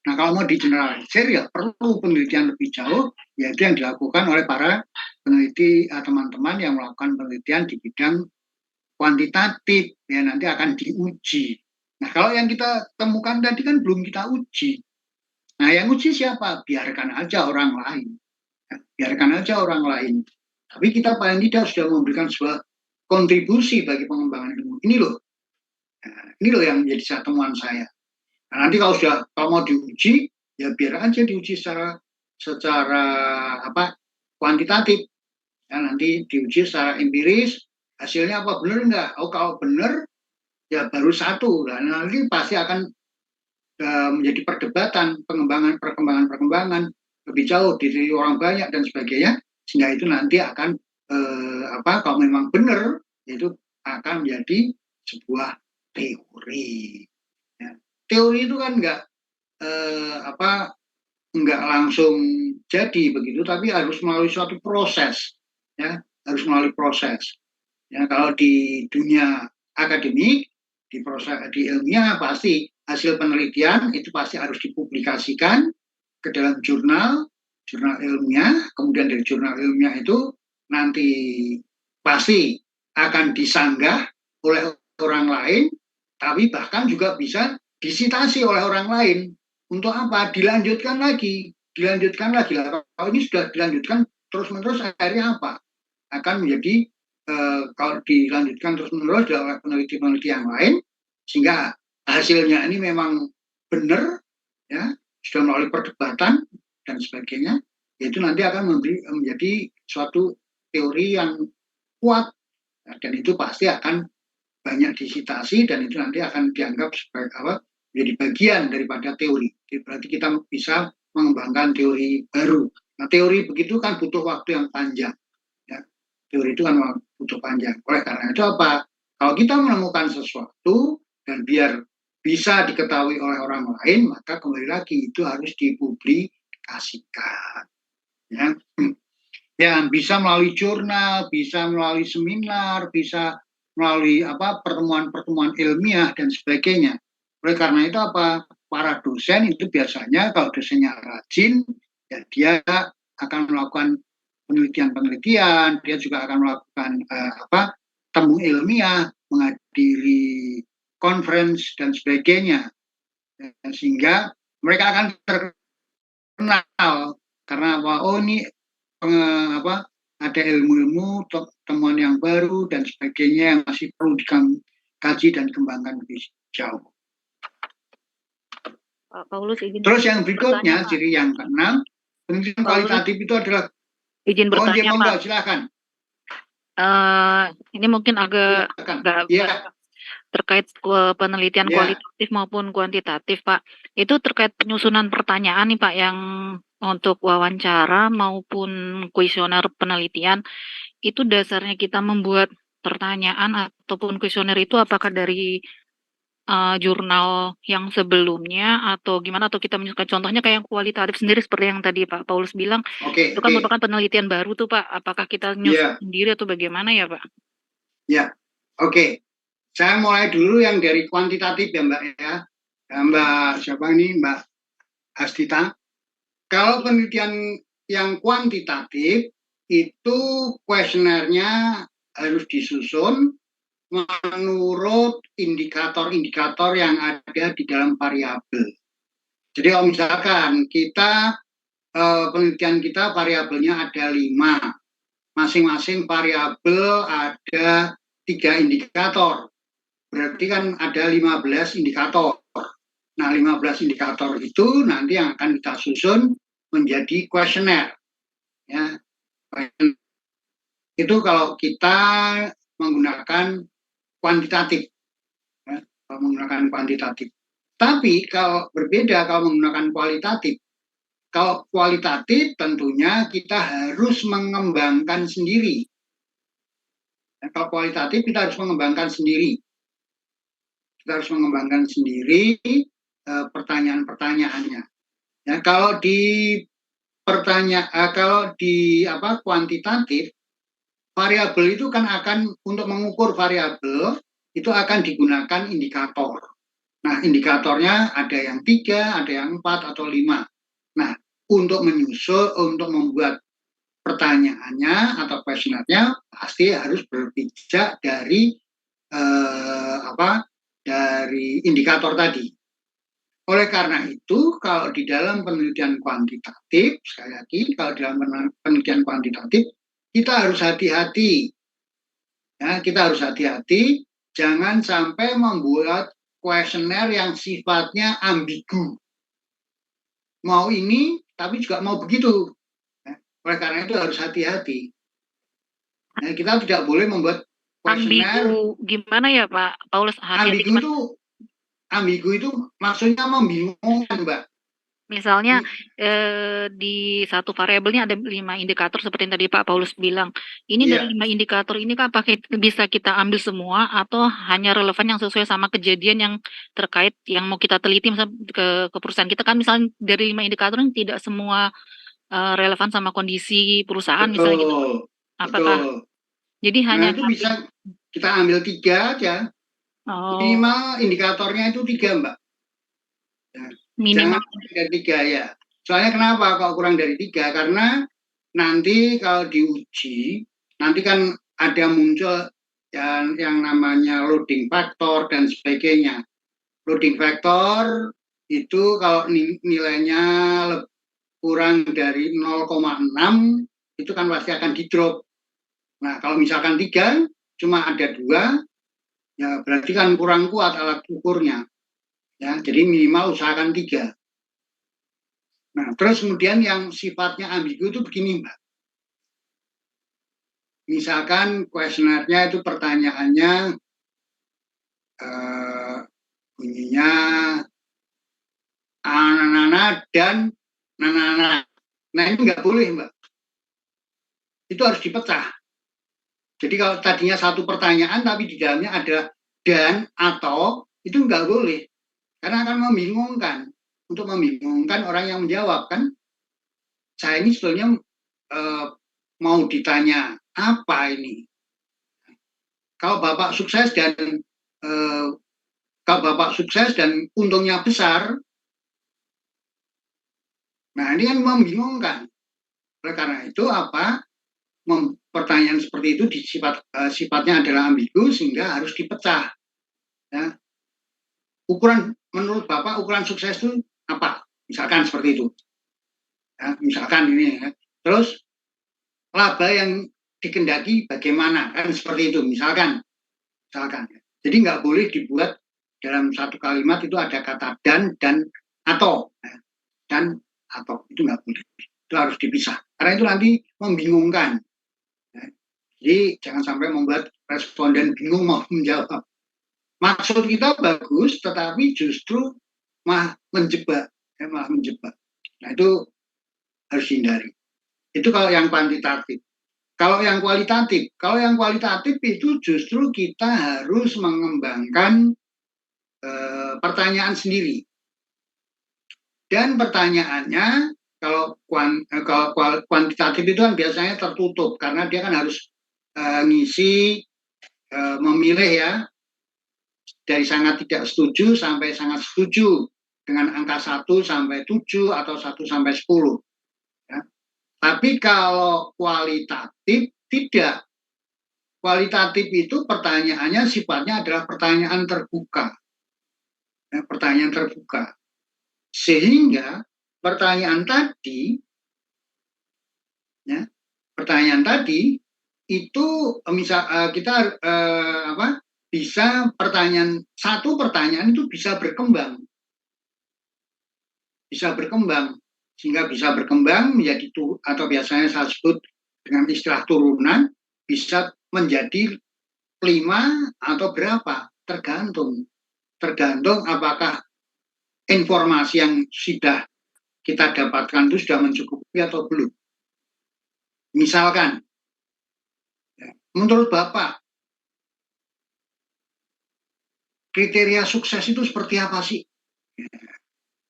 Nah, kalau mau digeneralisir ya perlu penelitian lebih jauh, yaitu yang dilakukan oleh para peneliti, teman-teman yang melakukan penelitian di bidang kuantitatif, ya, nanti akan diuji. Nah, kalau yang kita temukan tadi kan belum kita uji. Nah, yang uji siapa? Biarkan aja orang lain. Ya, biarkan aja orang lain. Tapi kita paling tidak sudah memberikan sebuah kontribusi bagi pengembangan ilmu. Ini loh yang menjadi temuan saya. Nah, nanti kalau mau diuji, ya biar aja diuji secara kuantitatif. Ya, nanti diuji secara empiris, hasilnya apa benar enggak? Oh, kalau benar, ya baru satu. Nah, nanti pasti akan menjadi perdebatan, perkembangan lebih jauh dari orang banyak dan sebagainya, sehingga itu nanti akan kalau memang benar, itu akan menjadi sebuah teori. Ya. Teori itu kan nggak langsung jadi begitu, tapi harus melalui suatu proses, ya, harus melalui proses. Ya, kalau di dunia akademik, di ilmiah pasti hasil penelitian itu pasti harus dipublikasikan ke dalam jurnal ilmiah, kemudian dari jurnal ilmiah itu nanti pasti akan disanggah oleh orang lain, tapi bahkan juga bisa disitasi oleh orang lain. Untuk apa? Dilanjutkan lagi. Kalau ini sudah dilanjutkan terus-menerus, akhirnya apa? Akan menjadi, kalau dilanjutkan terus-menerus oleh peneliti-peneliti yang lain, sehingga hasilnya ini memang benar, ya, sudah melalui perdebatan dan sebagainya, itu nanti akan menjadi suatu teori yang kuat, dan itu pasti akan banyak disitasi, dan itu nanti akan dianggap sebagai menjadi bagian daripada teori. Jadi berarti kita bisa mengembangkan teori baru. Nah, teori begitu kan butuh waktu yang panjang. Ya. Teori itu kan butuh panjang. Oleh karena itu apa? Kalau kita menemukan sesuatu dan biar bisa diketahui oleh orang lain, maka kembali lagi itu harus dipublikasikan. Ya. Ya, bisa melalui jurnal, bisa melalui seminar, bisa melalui pertemuan-pertemuan ilmiah dan sebagainya. Oleh karena itu apa? para dosen itu biasanya kalau dosennya rajin, ya dia akan melakukan penelitian-penelitian, dia juga akan melakukan temu ilmiah, menghadiri conference dan sebagainya, sehingga mereka akan terkenal karena oh ini ada ilmu-ilmu temuan yang baru dan sebagainya yang masih perlu dikaji dan kembangkan lebih jauh. Pak Paulus izin. Terus yang berikutnya, ciri yang keenam, penelitian kualitatif itu adalah izin bertanya, Pak. Silakan. Ini mungkin agak terkait penelitian kualitatif maupun kuantitatif, Pak. Itu terkait penyusunan pertanyaan nih, Pak, yang untuk wawancara maupun kuesioner penelitian, itu dasarnya kita membuat pertanyaan ataupun kuesioner itu apakah dari jurnal yang sebelumnya atau gimana, atau kita menyukai contohnya kayak yang kualitatif sendiri seperti yang tadi Pak Paulus bilang, itu kan merupakan penelitian baru tuh Pak, apakah kita nyusun sendiri atau bagaimana ya Pak? Ya, oke. Saya mulai dulu yang dari kuantitatif ya Mbak ya. Mbak siapa ini, Mbak Astita. Kalau penelitian yang kuantitatif itu kuesionernya harus disusun menurut indikator-indikator yang ada di dalam variabel. Jadi kalau misalkan kita penelitian kita variabelnya ada 5, masing-masing variabel ada 3 indikator, berarti kan ada 15 indikator. Nah, 15 indikator itu nanti yang akan kita susun menjadi kuesioner. Ya, itu kalau kita menggunakan kuantitatif, ya, menggunakan kuantitatif. Tapi kalau berbeda kalau menggunakan kualitatif, kalau kualitatif tentunya kita harus mengembangkan sendiri. Ya, kalau kualitatif kita harus mengembangkan sendiri. Kita harus mengembangkan sendiri pertanyaan-pertanyaannya. Ya, kalau di kuantitatif, variabel itu kan akan untuk mengukur variabel itu akan digunakan indikator. Nah, indikatornya ada yang 3, ada yang 4 atau 5. Nah, untuk membuat pertanyaannya atau kuesionernya pasti harus berpijak dari dari indikator tadi. Oleh karena itu, kalau di dalam penelitian kuantitatif, sekali lagi, kalau dalam penelitian kuantitatif, kita harus hati-hati. Ya, kita harus hati-hati, jangan sampai membuat kuesioner yang sifatnya ambigu. Mau ini, tapi juga mau begitu. Ya, oleh karena itu harus hati-hati. Nah, kita tidak boleh membuat kuesioner. Ambigu gimana ya Pak Paulus? Ambigu itu maksudnya membingungkan, Mbak. Misalnya di satu variabelnya ada 5 indikator seperti yang tadi Pak Paulus bilang. Ini dari 5 indikator ini kan bisa kita ambil semua atau hanya relevan yang sesuai sama kejadian yang terkait yang mau kita teliti misalnya ke perusahaan kita kan, misalnya dari 5 indikator ini tidak semua relevan sama kondisi perusahaan. Betul, misalnya gitu. Apakah betul. Jadi hanya itu bisa kita ambil 3 aja. Minimal indikatornya itu 3, Mbak. Ya. Minimal dari 3 ya. Soalnya kenapa kalau kurang dari 3? Karena nanti kalau diuji, nanti kan ada muncul yang namanya loading factor dan sebagainya. Loading factor itu kalau nilainya kurang dari 0,6 itu kan pasti akan di-drop. Nah, kalau misalkan 3 cuma ada 2, ya berarti kan kurang kuat alat ukurnya. Ya, jadi minimal usahakan 3. Nah, terus kemudian yang sifatnya ambigu itu begini, Mbak. Misalkan kuesionernya itu pertanyaannya bunyinya anana dan nanana. Nah, itu nggak boleh, Mbak. Itu harus dipecah. Jadi kalau tadinya satu pertanyaan tapi di dalamnya ada dan atau, itu nggak boleh. Karena akan membingungkan. Untuk membingungkan orang yang menjawab kan. Saya ini sebetulnya mau ditanya apa ini. Kalau Bapak sukses dan untungnya besar, Nah, ini kan membingungkan. Oleh karena itu pertanyaan seperti itu sifatnya adalah ambigu sehingga harus dipecah. Ya. Menurut Bapak ukuran sukses itu apa? Misalkan seperti itu. Ya, misalkan ini ya. Terus laba yang dikendaki bagaimana? Kan seperti itu. Misalkan. Jadi nggak boleh dibuat dalam satu kalimat itu ada kata dan atau. Ya. Dan atau itu nggak boleh. Itu harus dipisah. Karena itu nanti membingungkan. Ya. Jadi jangan sampai membuat responden bingung mau menjawab. Maksud kita bagus, tetapi justru malah menjebak. Nah itu harus dihindari. Itu kalau yang kuantitatif. Kalau yang kualitatif itu justru kita harus mengembangkan pertanyaan sendiri. Dan pertanyaannya kalau kuantitatif itu kan biasanya tertutup karena dia kan harus ngisi memilih ya dari sangat tidak setuju sampai sangat setuju dengan angka 1 sampai 7 atau 1 sampai 10. Ya. Tapi kalau kualitatif tidak. Kualitatif itu pertanyaannya sifatnya adalah pertanyaan terbuka. Ya, pertanyaan terbuka. Sehingga pertanyaan tadi itu kita bisa satu pertanyaan itu bisa berkembang sehingga bisa berkembang menjadi atau biasanya saya sebut dengan istilah turunan bisa menjadi 5 atau berapa tergantung apakah informasi yang sudah kita dapatkan itu sudah mencukupi atau belum. Misalkan menurut Bapak kriteria sukses itu seperti apa sih?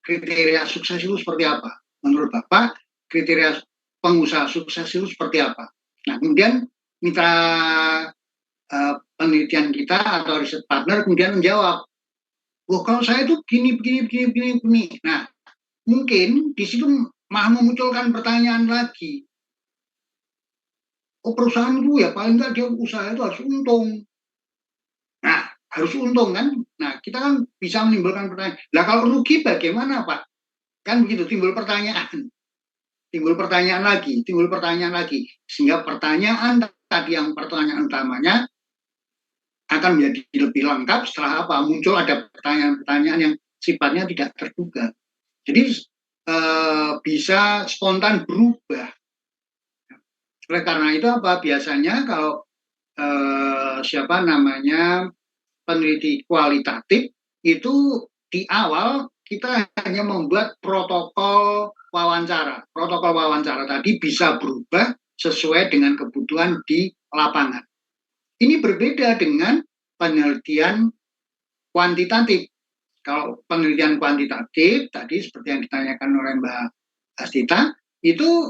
Kriteria sukses itu seperti apa? Menurut Bapak, kriteria pengusaha sukses itu seperti apa? Nah, kemudian mitra penelitian kita atau riset partner kemudian menjawab, oh kalau saya itu begini. Nah, mungkin di situ malah memunculkan pertanyaan lagi. Oh perusahaan itu ya paling nggak dia usaha itu harus untung. Nah, harus untung kan? Nah, kita kan bisa menimbulkan pertanyaan. Lah kalau rugi bagaimana Pak? Kan begitu, timbul pertanyaan lagi. Sehingga pertanyaan tadi yang pertanyaan utamanya akan menjadi lebih lengkap setelah apa? Muncul ada pertanyaan-pertanyaan yang sifatnya tidak terduga. Jadi bisa spontan berubah. Oleh karena itu apa? Biasanya kalau peneliti kualitatif itu di awal kita hanya membuat protokol wawancara. Protokol wawancara tadi bisa berubah sesuai dengan kebutuhan di lapangan. Ini berbeda dengan penelitian kuantitatif. Kalau penelitian kuantitatif tadi seperti yang ditanyakan oleh Mbak Astita, itu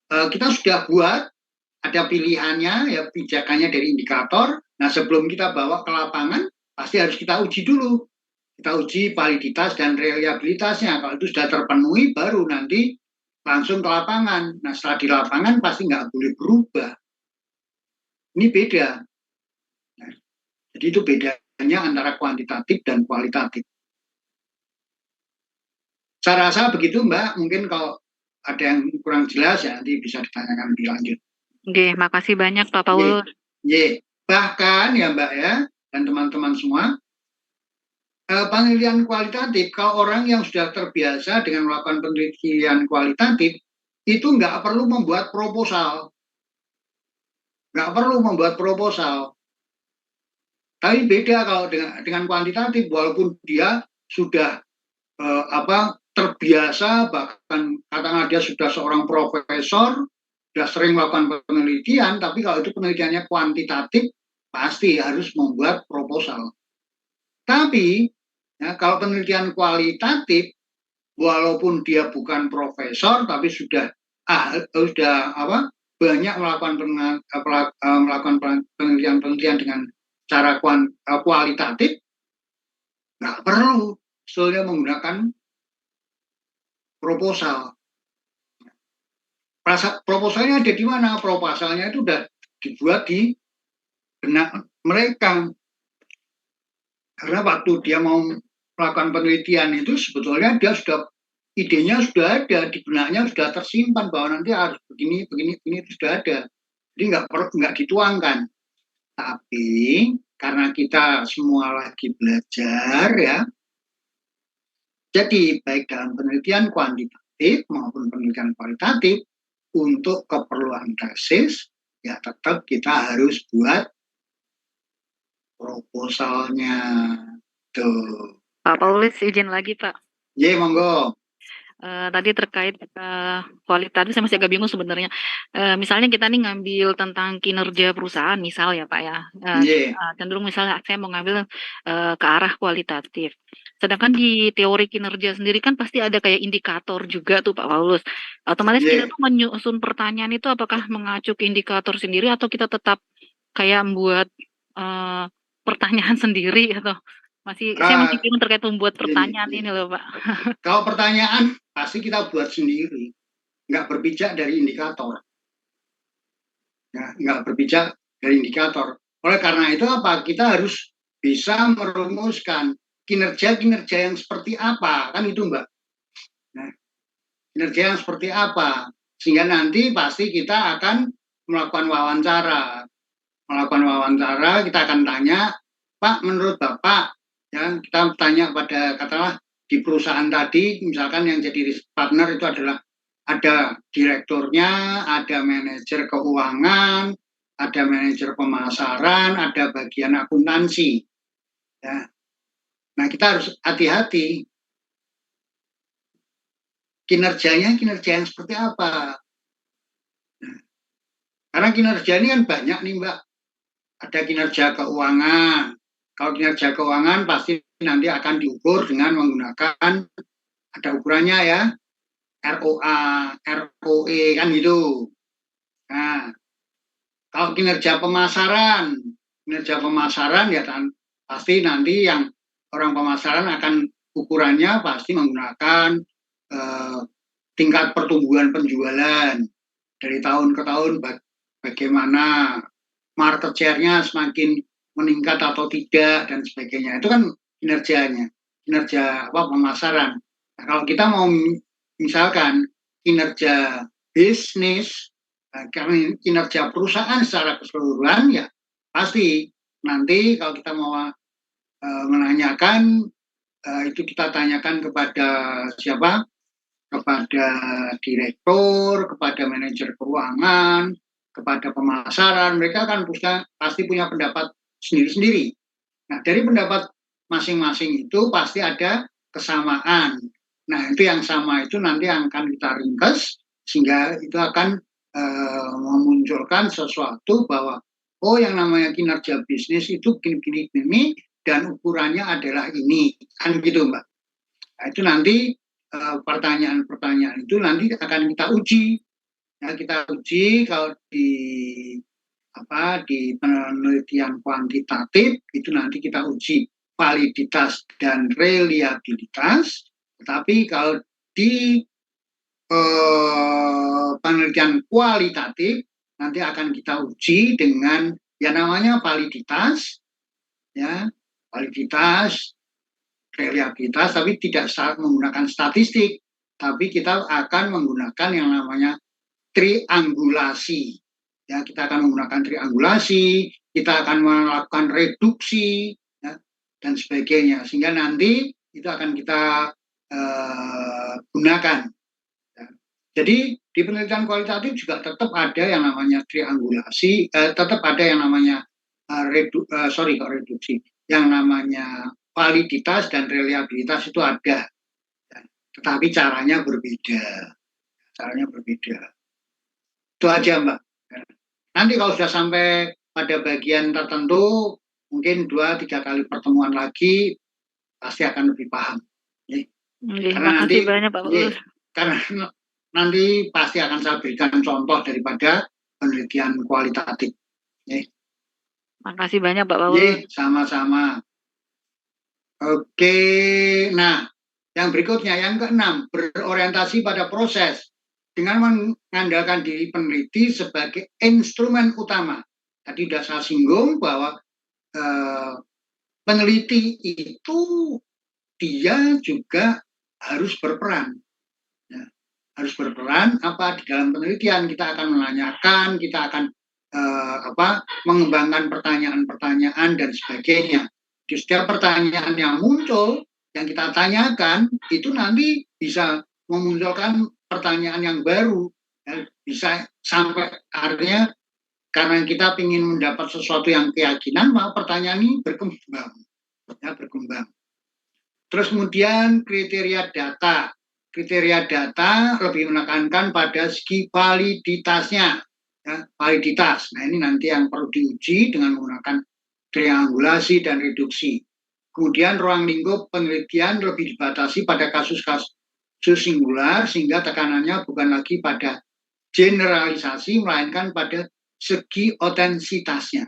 kita sudah buat ada pilihannya ya pijakannya dari indikator. Nah sebelum kita bawa ke lapangan pasti harus kita uji dulu. Kita uji validitas dan reliabilitasnya. Kalau itu sudah terpenuhi baru nanti langsung ke lapangan. Nah setelah di lapangan pasti nggak boleh berubah. Ini beda. Nah, jadi itu bedanya antara kuantitatif dan kualitatif. Saya rasa begitu Mbak. Mungkin kalau ada yang kurang jelas ya nanti bisa ditanyakan lebih lanjut. Oke, makasih banyak Pak Paulus. Bahkan ya Mbak ya dan teman-teman semua, penelitian kualitatif kalau orang yang sudah terbiasa dengan melakukan penelitian kualitatif itu nggak perlu membuat proposal, Tapi beda kalau dengan kuantitatif, walaupun dia sudah terbiasa, bahkan katakanlah dia sudah seorang profesor, sudah sering melakukan penelitian, tapi kalau itu penelitiannya kuantitatif, pasti harus membuat proposal. Tapi ya, kalau penelitian kualitatif, walaupun dia bukan profesor, tapi sudah banyak melakukan penelitian dengan cara kualitatif, nggak perlu sebetulnya menggunakan proposal. proposalnya ada di mana? Proposalnya itu udah dibuat di benak mereka. Karena waktu dia mau melakukan penelitian itu sebetulnya dia sudah idenya sudah ada di benaknya, sudah tersimpan bahwa nanti harus begini begini begini, itu sudah ada. Jadi nggak dituangkan. Tapi karena kita semua lagi belajar ya, jadi baik dalam penelitian kuantitatif maupun penelitian kualitatif untuk keperluan tesis ya tetap kita harus buat proposalnya tuh. Pak Paulus izin lagi Pak. Ye, monggo. Tadi terkait kualitatif saya masih agak bingung sebenarnya. Misalnya kita nih ngambil tentang kinerja perusahaan misal ya Pak ya. Ye. Cenderung misalnya saya mau ngambil ke arah kualitatif. Sedangkan di teori kinerja sendiri kan pasti ada kayak indikator juga tuh Pak Paulus. Otomatis kita tuh menyusun pertanyaan itu apakah mengacu ke indikator sendiri atau kita tetap kayak membuat pertanyaan sendiri atau saya masih bingung terkait membuat pertanyaan ini loh Pak. Kalau pertanyaan pasti kita buat sendiri, nggak berpijak dari indikator. Ya, nggak berpijak dari indikator. Oleh karena itu apa? Kita harus bisa merumuskan kinerja-kinerja yang seperti apa, kan itu Mbak. Nah, kinerja yang seperti apa, sehingga nanti pasti kita akan melakukan wawancara. Melakukan wawancara, kita akan tanya, Pak, menurut Bapak, ya kita tanya pada katakanlah di perusahaan tadi, misalkan yang jadi partner itu adalah ada direkturnya, ada manajer keuangan, ada manajer pemasaran, ada bagian akuntansi. Ya. Nah, kita harus hati-hati. Kinerjanya kinerja yang seperti apa? Nah, karena kinerja ini kan banyak nih, Mbak. Ada kinerja keuangan. Kalau kinerja keuangan pasti nanti akan diukur dengan menggunakan ada ukurannya ya, ROA, ROE kan gitu. Nah, kalau kinerja pemasaran ya kan pasti nanti yang orang pemasaran akan ukurannya pasti menggunakan tingkat pertumbuhan penjualan dari tahun ke tahun, bagaimana market share-nya semakin meningkat atau tidak dan sebagainya. Itu kan kinerjanya, kinerja pemasaran. Nah, kalau kita mau misalkan kinerja bisnis, karena kinerja perusahaan secara keseluruhan ya pasti nanti kalau kita mau menanyakan itu kita tanyakan kepada siapa? Kepada direktur, kepada manajer keuangan, kepada pemasaran, mereka kan pasti punya pendapat sendiri-sendiri. Nah, dari pendapat masing-masing itu pasti ada kesamaan. Nah, itu yang sama itu nanti akan kita ringkas sehingga itu akan memunculkan sesuatu bahwa oh yang namanya kinerja bisnis itu gini dan ukurannya adalah ini, kan gitu Mbak. Nah, itu nanti pertanyaan-pertanyaan itu nanti akan kita uji. Ya, kita uji kalau di penelitian kuantitatif itu nanti kita uji validitas dan reliabilitas. Tetapi kalau di penelitian kualitatif nanti akan kita uji dengan ya namanya validitas, ya validitas reliabilitas, tapi tidak menggunakan statistik, tapi kita akan menggunakan yang namanya triangulasi. Ya, kita akan menggunakan triangulasi, kita akan melakukan reduksi, ya, dan sebagainya. Sehingga nanti itu akan kita gunakan. Ya. Jadi di penelitian kualitatif juga tetap ada yang namanya triangulasi, tetap ada yang namanya reduksi, yang namanya validitas dan reliabilitas itu ada, tetapi caranya berbeda. Itu aja Mbak. Nanti kalau sudah sampai pada bagian tertentu, mungkin 2-3 kali pertemuan lagi pasti akan lebih paham. Karena nanti banyak, Pak. Karena nanti pasti akan saya berikan contoh daripada penelitian kualitatif. Makasih banyak Pak Paulus. Sama-sama. Oke, nah yang berikutnya yang ke-6 berorientasi pada proses. dengan mengandalkan diri peneliti sebagai instrumen utama. Tadi sudah saya singgung bahwa peneliti itu dia juga harus berperan. Ya, harus berperan apa di dalam penelitian. Kita akan menanyakan, kita akan mengembangkan pertanyaan-pertanyaan dan sebagainya. Di setiap pertanyaan yang muncul, yang kita tanyakan, itu nanti bisa memunculkan pertanyaan yang baru. Ya, bisa sampai akhirnya karena kita ingin mendapat sesuatu yang keyakinan, maka pertanyaan ini berkembang. Ya, berkembang. Terus kemudian kriteria data. Kriteria data lebih menekankan pada segi validitasnya. Ya, validitas. Nah, ini nanti yang perlu diuji dengan menggunakan triangulasi dan reduksi. Kemudian ruang lingkup penelitian lebih dibatasi pada kasus-kasus singular sehingga tekanannya bukan lagi pada generalisasi melainkan pada segi otensitasnya.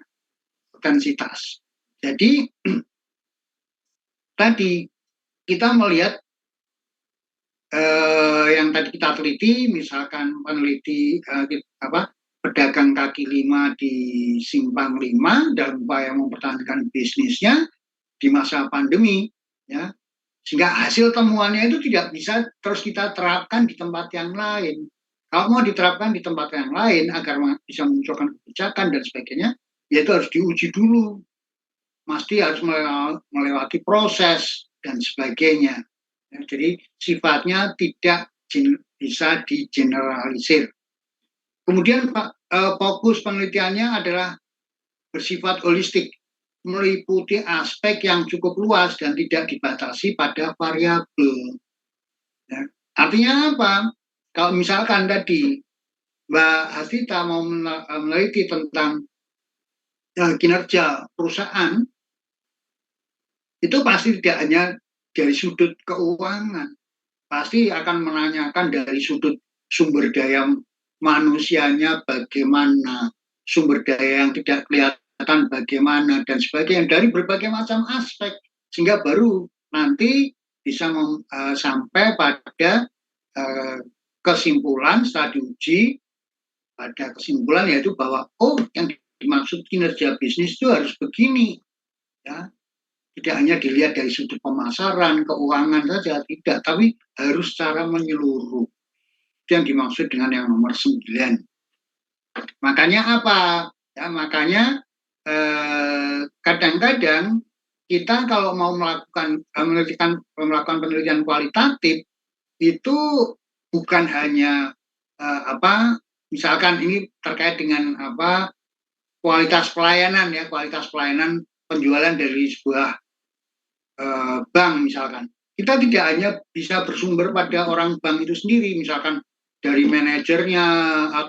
Otensitas. Jadi tadi kita melihat yang tadi kita teliti, misalkan peneliti pedagang kaki lima di Simpang 5 dalam upaya mempertahankan bisnisnya di masa pandemi, ya, sehingga hasil temuannya itu tidak bisa terus kita terapkan di tempat yang lain. Kalau mau diterapkan di tempat yang lain agar bisa memunculkan kebijakan dan sebagainya, ya itu harus diuji dulu, mesti harus melewati proses dan sebagainya. Jadi sifatnya tidak bisa digeneralisir. Kemudian fokus penelitiannya adalah bersifat holistik, meliputi aspek yang cukup luas dan tidak dibatasi pada variabel. Ya. Artinya apa? Kalau misalkan tadi Mbak Hasita mau meneliti tentang kinerja perusahaan, itu pasti tidak hanya dari sudut keuangan, pasti akan menanyakan dari sudut sumber daya manusianya bagaimana, sumber daya yang tidak kelihatan bagaimana, dan sebagainya, dari berbagai macam aspek, sehingga baru nanti bisa sampai pada kesimpulan setelah diuji, pada kesimpulan yaitu bahwa yang dimaksud kinerja bisnis itu harus begini, ya. Tidak hanya dilihat dari sudut pemasaran, keuangan saja, tidak, tapi harus secara menyeluruh. Itu yang dimaksud dengan yang nomor 9. Makanya apa? Ya, makanya kadang-kadang kita kalau mau melakukan penelitian kualitatif itu bukan hanya misalkan ini terkait dengan kualitas pelayanan, ya, kualitas pelayanan penjualan dari sebuah bank misalkan. Kita tidak hanya bisa bersumber pada orang bank itu sendiri, misalkan dari manajernya,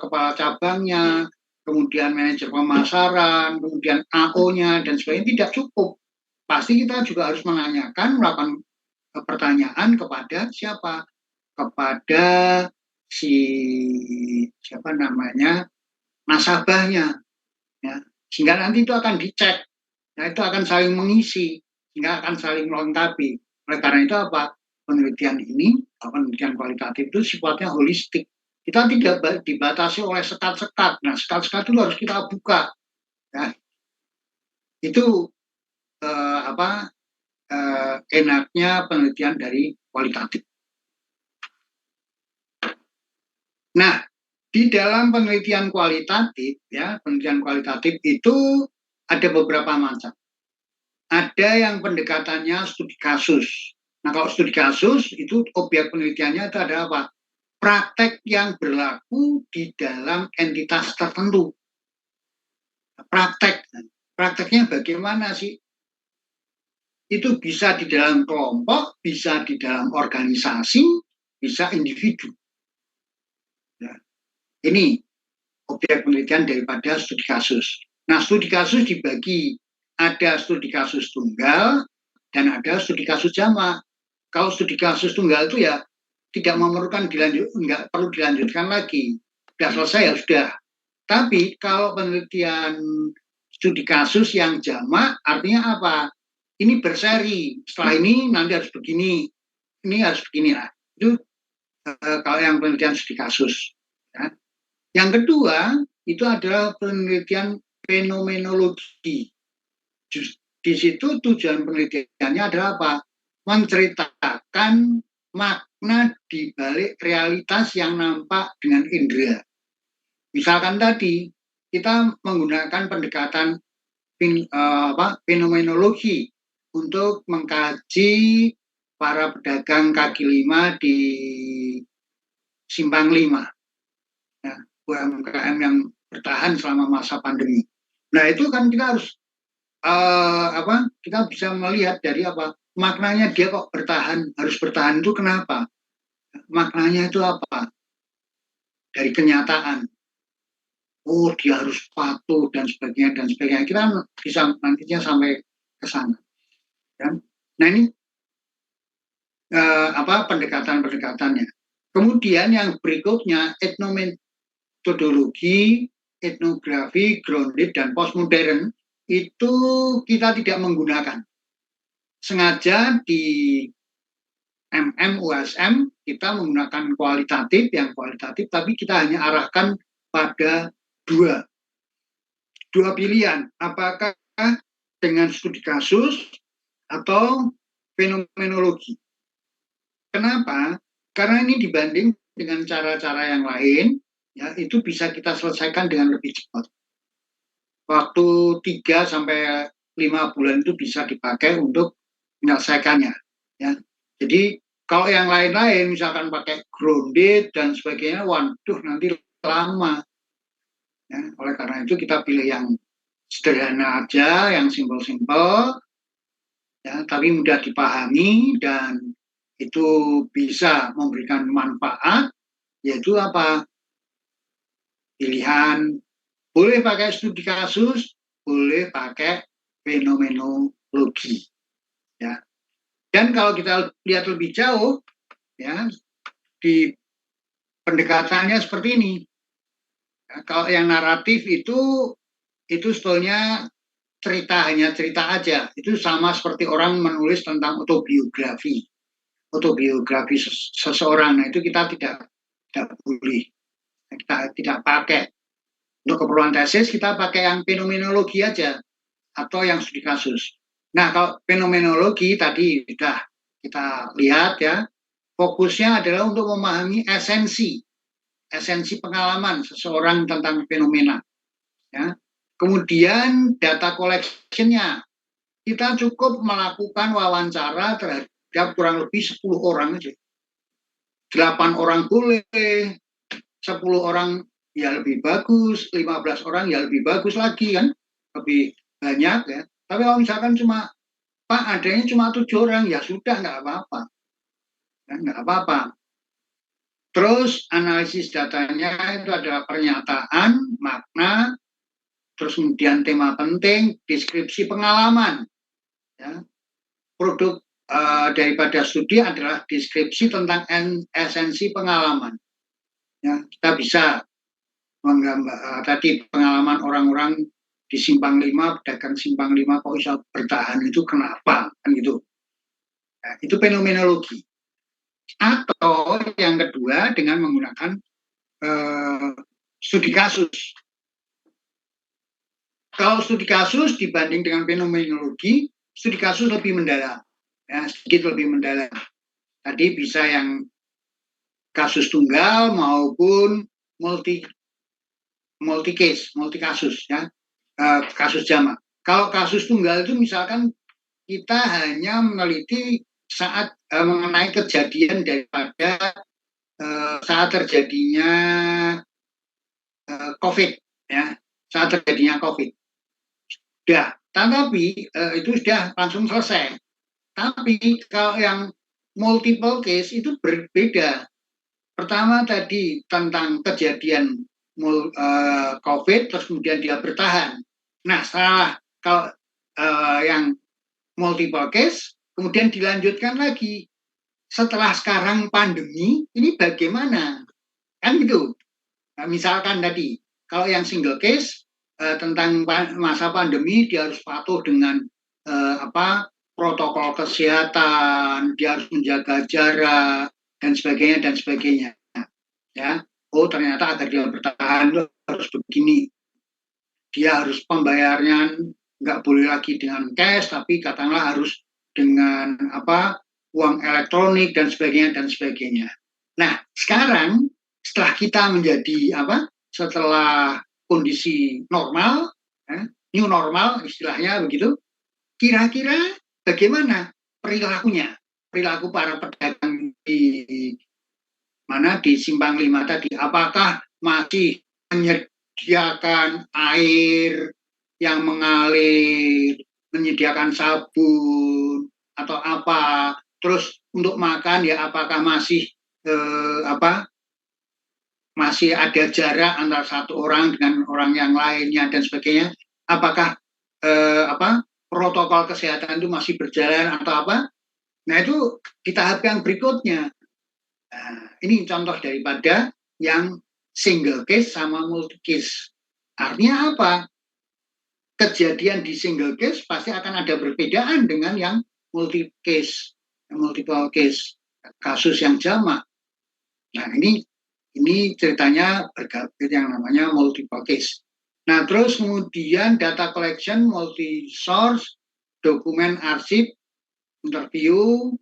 kepala cabangnya, kemudian manajer pemasaran, kemudian AO-nya, dan sebagainya, tidak cukup. Pasti kita juga harus melakukan pertanyaan kepada siapa? Kepada nasabahnya. Ya. Sehingga nanti itu akan dicek, ya, itu akan saling mengisi, sehingga akan saling melengkapi. Oleh karena itu penelitian ini, penelitian kualitatif itu sifatnya holistik. Kita tidak dibatasi oleh sekat-sekat. Nah, sekat-sekat itu harus kita buka. Ya. Itu enaknya penelitian dari kualitatif. Nah, di dalam penelitian kualitatif, ya, penelitian kualitatif itu ada beberapa macam. Ada yang pendekatannya studi kasus. Nah, kalau studi kasus itu objek penelitiannya itu ada apa? Praktek yang berlaku di dalam entitas tertentu. Prakteknya bagaimana sih? Itu bisa di dalam kelompok, bisa di dalam organisasi, bisa individu. Ya. Ini objek penelitian daripada studi kasus. Nah, studi kasus dibagi, ada studi kasus tunggal dan ada studi kasus jamak. Kalau studi kasus tunggal itu ya tidak memerlukan nggak perlu dilanjutkan lagi. Sudah selesai ya sudah. Tapi kalau penelitian studi kasus yang jamak artinya apa? Ini berseri. Setelah ini nanti harus begini. Ini harus begini lah. Itu kalau yang penelitian studi kasus. Ya. Yang kedua itu adalah penelitian fenomenologi. Di situ tujuan penelitiannya adalah apa? Menceritakan makna di balik realitas yang nampak dengan indera. Misalkan tadi kita menggunakan pendekatan fenomenologi untuk mengkaji para pedagang kaki lima di Simpang 5, ya, UMKM yang bertahan selama masa pandemi. Nah itu kan kita harus kita bisa melihat dari apa maknanya dia kok bertahan, harus bertahan itu kenapa, maknanya itu apa dari kenyataan. Oh dia harus patuh dan sebagainya, kita bisa nantinya sampai ke sana, ya. Nah ini pendekatan-pendekatannya. Kemudian yang berikutnya etnometodologi, etnografi, grounded dan postmodern itu kita tidak menggunakan. Sengaja di USM kita menggunakan kualitatif, tapi kita hanya arahkan pada dua pilihan, apakah dengan studi kasus atau fenomenologi. Kenapa? Karena ini dibanding dengan cara-cara yang lain, ya itu bisa kita selesaikan dengan lebih cepat. Waktu 3 sampai 5 bulan itu bisa dipakai untuk menyelesaikannya. Ya. Jadi kalau yang lain-lain, misalkan pakai grounded dan sebagainya, waduh nanti lama. Ya, oleh karena itu kita pilih yang sederhana aja, yang simpel-simpel, ya, tapi mudah dipahami dan itu bisa memberikan manfaat, yaitu apa? Pilihan boleh pakai studi kasus, boleh pakai fenomenologi. Ya. Dan kalau kita lihat lebih jauh, ya, di pendekatannya seperti ini. Ya, kalau yang naratif itu sebetulnya hanya cerita aja. Itu sama seperti orang menulis tentang autobiografi seseorang. Nah itu kita tidak boleh, kita tidak pakai. Untuk keperluan tesis kita pakai yang fenomenologi aja atau yang studi kasus. Nah kalau fenomenologi tadi sudah kita lihat ya, fokusnya adalah untuk memahami esensi pengalaman seseorang tentang fenomena. Ya. Kemudian data collection-nya, kita cukup melakukan wawancara terhadap kurang lebih 10 orang aja. 8 orang boleh, 10 orang ya lebih bagus, 15 orang ya lebih bagus lagi kan, lebih banyak ya. Tapi kalau misalkan cuma Pak adanya cuma 7 orang ya sudah nggak apa-apa, ya, nggak apa-apa. Terus analisis datanya itu adalah pernyataan, makna, terus kemudian tema penting, deskripsi pengalaman. Ya. Produk daripada studi adalah deskripsi tentang esensi pengalaman. Ya, kita bisa menggambar tadi pengalaman orang-orang di Simpang 5, pedagang Simpang 5 kok bisa bertahan itu kenapa, kan gitu. Ya, itu fenomenologi. Atau yang kedua dengan menggunakan studi kasus. Kalau studi kasus dibanding dengan fenomenologi, studi kasus lebih mendalam, ya, sedikit lebih mendalam. Tadi bisa yang kasus tunggal maupun multi kasus, ya, kasus jamak. Kalau kasus tunggal itu misalkan kita hanya meneliti saat mengenai kejadian daripada saat terjadinya COVID, ya, saat terjadinya COVID. Sudah, tapi itu sudah langsung selesai. Tapi kalau yang multiple case itu berbeda. Pertama tadi tentang kejadian COVID, terus kemudian dia bertahan. Nah, setelah kalau yang multiple case, kemudian dilanjutkan lagi. Setelah sekarang pandemi, ini bagaimana? Kan gitu. Nah, misalkan tadi, kalau yang single case, tentang masa pandemi, dia harus patuh dengan protokol kesehatan, dia harus menjaga jarak, dan sebagainya dan sebagainya. Ya, oh ternyata agar dia bertahan itu harus begini. Dia harus pembayarannya nggak boleh lagi dengan cash, tapi katakanlah harus dengan uang elektronik dan sebagainya dan sebagainya. Nah, sekarang setelah kita menjadi setelah kondisi normal, new normal istilahnya begitu, kira-kira bagaimana perilakunya, perilaku para pedagang di mana di Simpang 5 tadi, apakah masih menyediakan air yang mengalir, menyediakan sabun atau apa, terus untuk makan ya apakah masih masih ada jarak antara satu orang dengan orang yang lainnya dan sebagainya, apakah protokol kesehatan itu masih berjalan atau apa. Nah itu di tahap yang berikutnya. Nah, ini contoh daripada yang single case sama multi case. Artinya apa? Kejadian di single case pasti akan ada perbedaan dengan yang multi case, multiple case, kasus yang jamak. Nah ini ceritanya berganti yang namanya multiple case. Nah terus kemudian data collection, multi source, dokumen arsip, interview,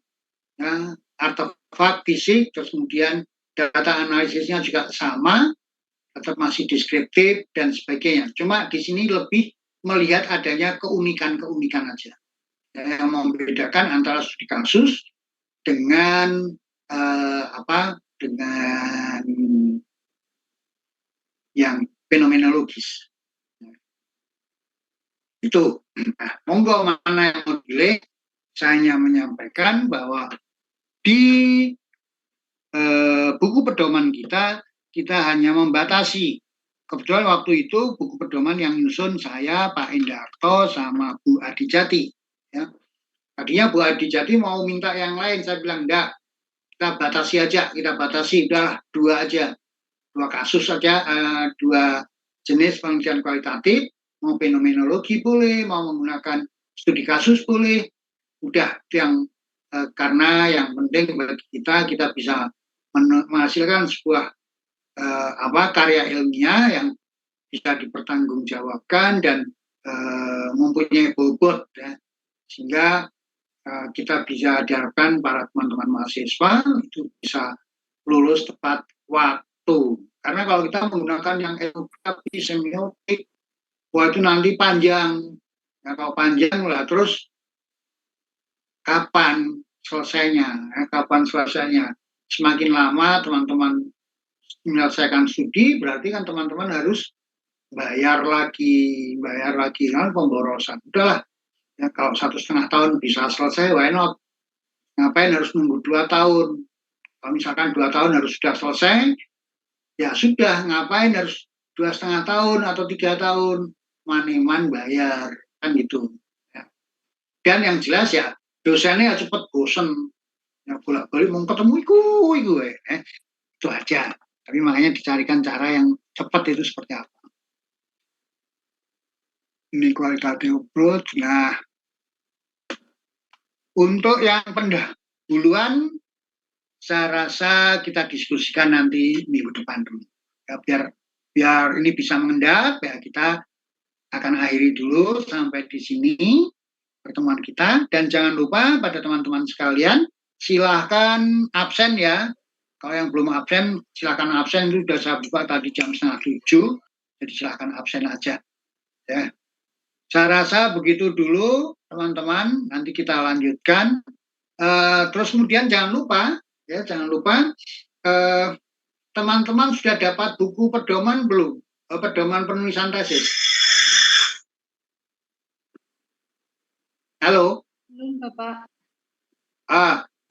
ya, artefak fisik, terus kemudian data analisisnya juga sama, tetap masih deskriptif dan sebagainya. Cuma di sini lebih melihat adanya keunikan-keunikan aja yang membedakan antara studi kasus dengan dengan yang fenomenologis. Itu. Nah, monggo mana yang memilih, saya hanya menyampaikan bahwa di buku pedoman kita hanya membatasi. Kebetulan waktu itu buku pedoman yang nyusun saya, Pak Indarto, sama Bu Adijati. Ya. Tadinya Bu Adijati mau minta yang lain, saya bilang enggak, kita batasi aja, udahlah 2 aja, 2 kasus saja, 2 jenis penelitian kualitatif, mau fenomenologi boleh, mau menggunakan studi kasus boleh, udah yang karena yang penting bagi kita bisa menghasilkan sebuah karya ilmiah yang bisa dipertanggungjawabkan dan mempunyai bobot, ya, sehingga kita bisa diharapkan para teman-teman mahasiswa itu bisa lulus tepat waktu. Karena kalau kita menggunakan yang etnografi, semiotik, wah itu nanti panjang. Nah, kalau panjang lah terus kapan selesainya? Kapan selesainya? Semakin lama teman-teman menyelesaikan studi, berarti kan teman-teman harus bayar lagi kan pemborosan. Udahlah, ya, kalau 1,5 tahun bisa selesai, why not? Ngapain harus nunggu 2 tahun? Kalau misalkan 2 tahun harus sudah selesai, ya sudah, ngapain harus 2,5 tahun atau 3 tahun? Maneman bayar, kan gitu. Ya. Dan yang jelas ya, dosennya cepet bosen. Ya bolak-balik mau ketemu iku itu aja. Tapi makanya dicarikan cara yang cepat itu seperti apa. Ini qualitative approach. Nah, untuk yang pendahuluan, saya rasa kita diskusikan nanti minggu depan dulu. Ya, biar ini bisa mengendap, ya kita akan akhiri dulu sampai di sini pertemuan kita. Dan jangan lupa pada teman-teman sekalian, silahkan absen ya. Kalau yang belum absen, silahkan absen. Itu sudah saya buka tadi jam 6:30, jadi silahkan absen aja. Ya. Saya rasa begitu dulu, teman-teman. Nanti kita lanjutkan. Terus kemudian jangan lupa, teman-teman sudah dapat buku pedoman belum? Pedoman penulisan tesis. Halo? Belum, Bapak.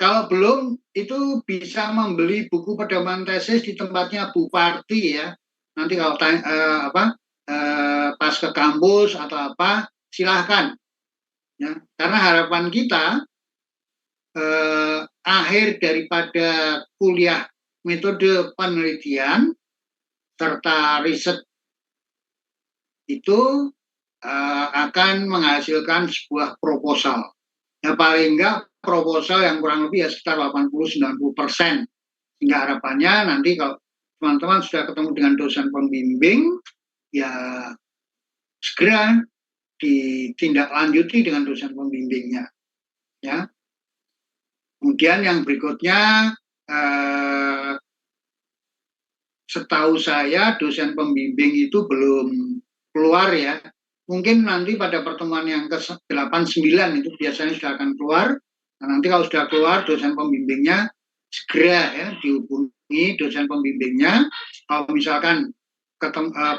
Kalau belum, itu bisa membeli buku pedoman tesis di tempatnya Bu Parti ya. Nanti kalau pas ke kampus atau apa, silahkan. Ya, karena harapan kita akhir daripada kuliah metode penelitian serta riset itu akan menghasilkan sebuah proposal. Ya paling enggak proposal yang kurang lebih ya sekitar 80-90% Sehingga harapannya nanti kalau teman-teman sudah ketemu dengan dosen pembimbing, ya segera ditindaklanjuti dengan dosen pembimbingnya. Ya. Kemudian yang berikutnya, setahu saya dosen pembimbing itu belum keluar ya. Mungkin nanti pada pertemuan yang ke-89 itu biasanya sudah akan keluar. Nah, nanti kalau sudah keluar dosen pembimbingnya segera ya dihubungi dosen pembimbingnya. Kalau misalkan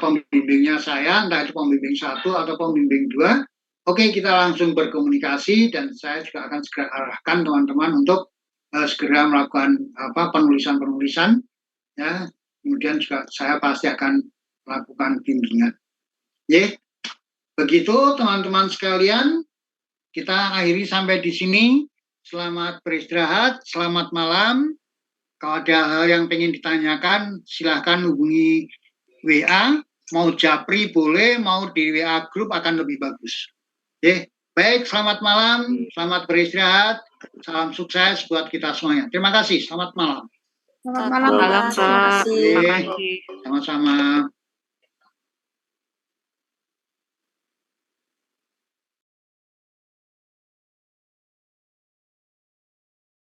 pembimbingnya saya, entah itu pembimbing 1 atau pembimbing 2, oke, kita langsung berkomunikasi dan saya juga akan segera arahkan teman-teman untuk segera melakukan penulisan-penulisan ya. Kemudian juga saya pasti akan melakukan bimbingan. Ya, begitu teman-teman sekalian, kita akhiri sampai di sini. Selamat beristirahat, selamat malam. Kalau ada hal yang ingin ditanyakan, silahkan hubungi WA. Mau japri boleh, mau di WA grup akan lebih bagus. Oke, baik, selamat malam, selamat beristirahat, salam sukses buat kita semuanya. Terima kasih, selamat malam. Selamat malam, Pak. Terima kasih. Sama-sama.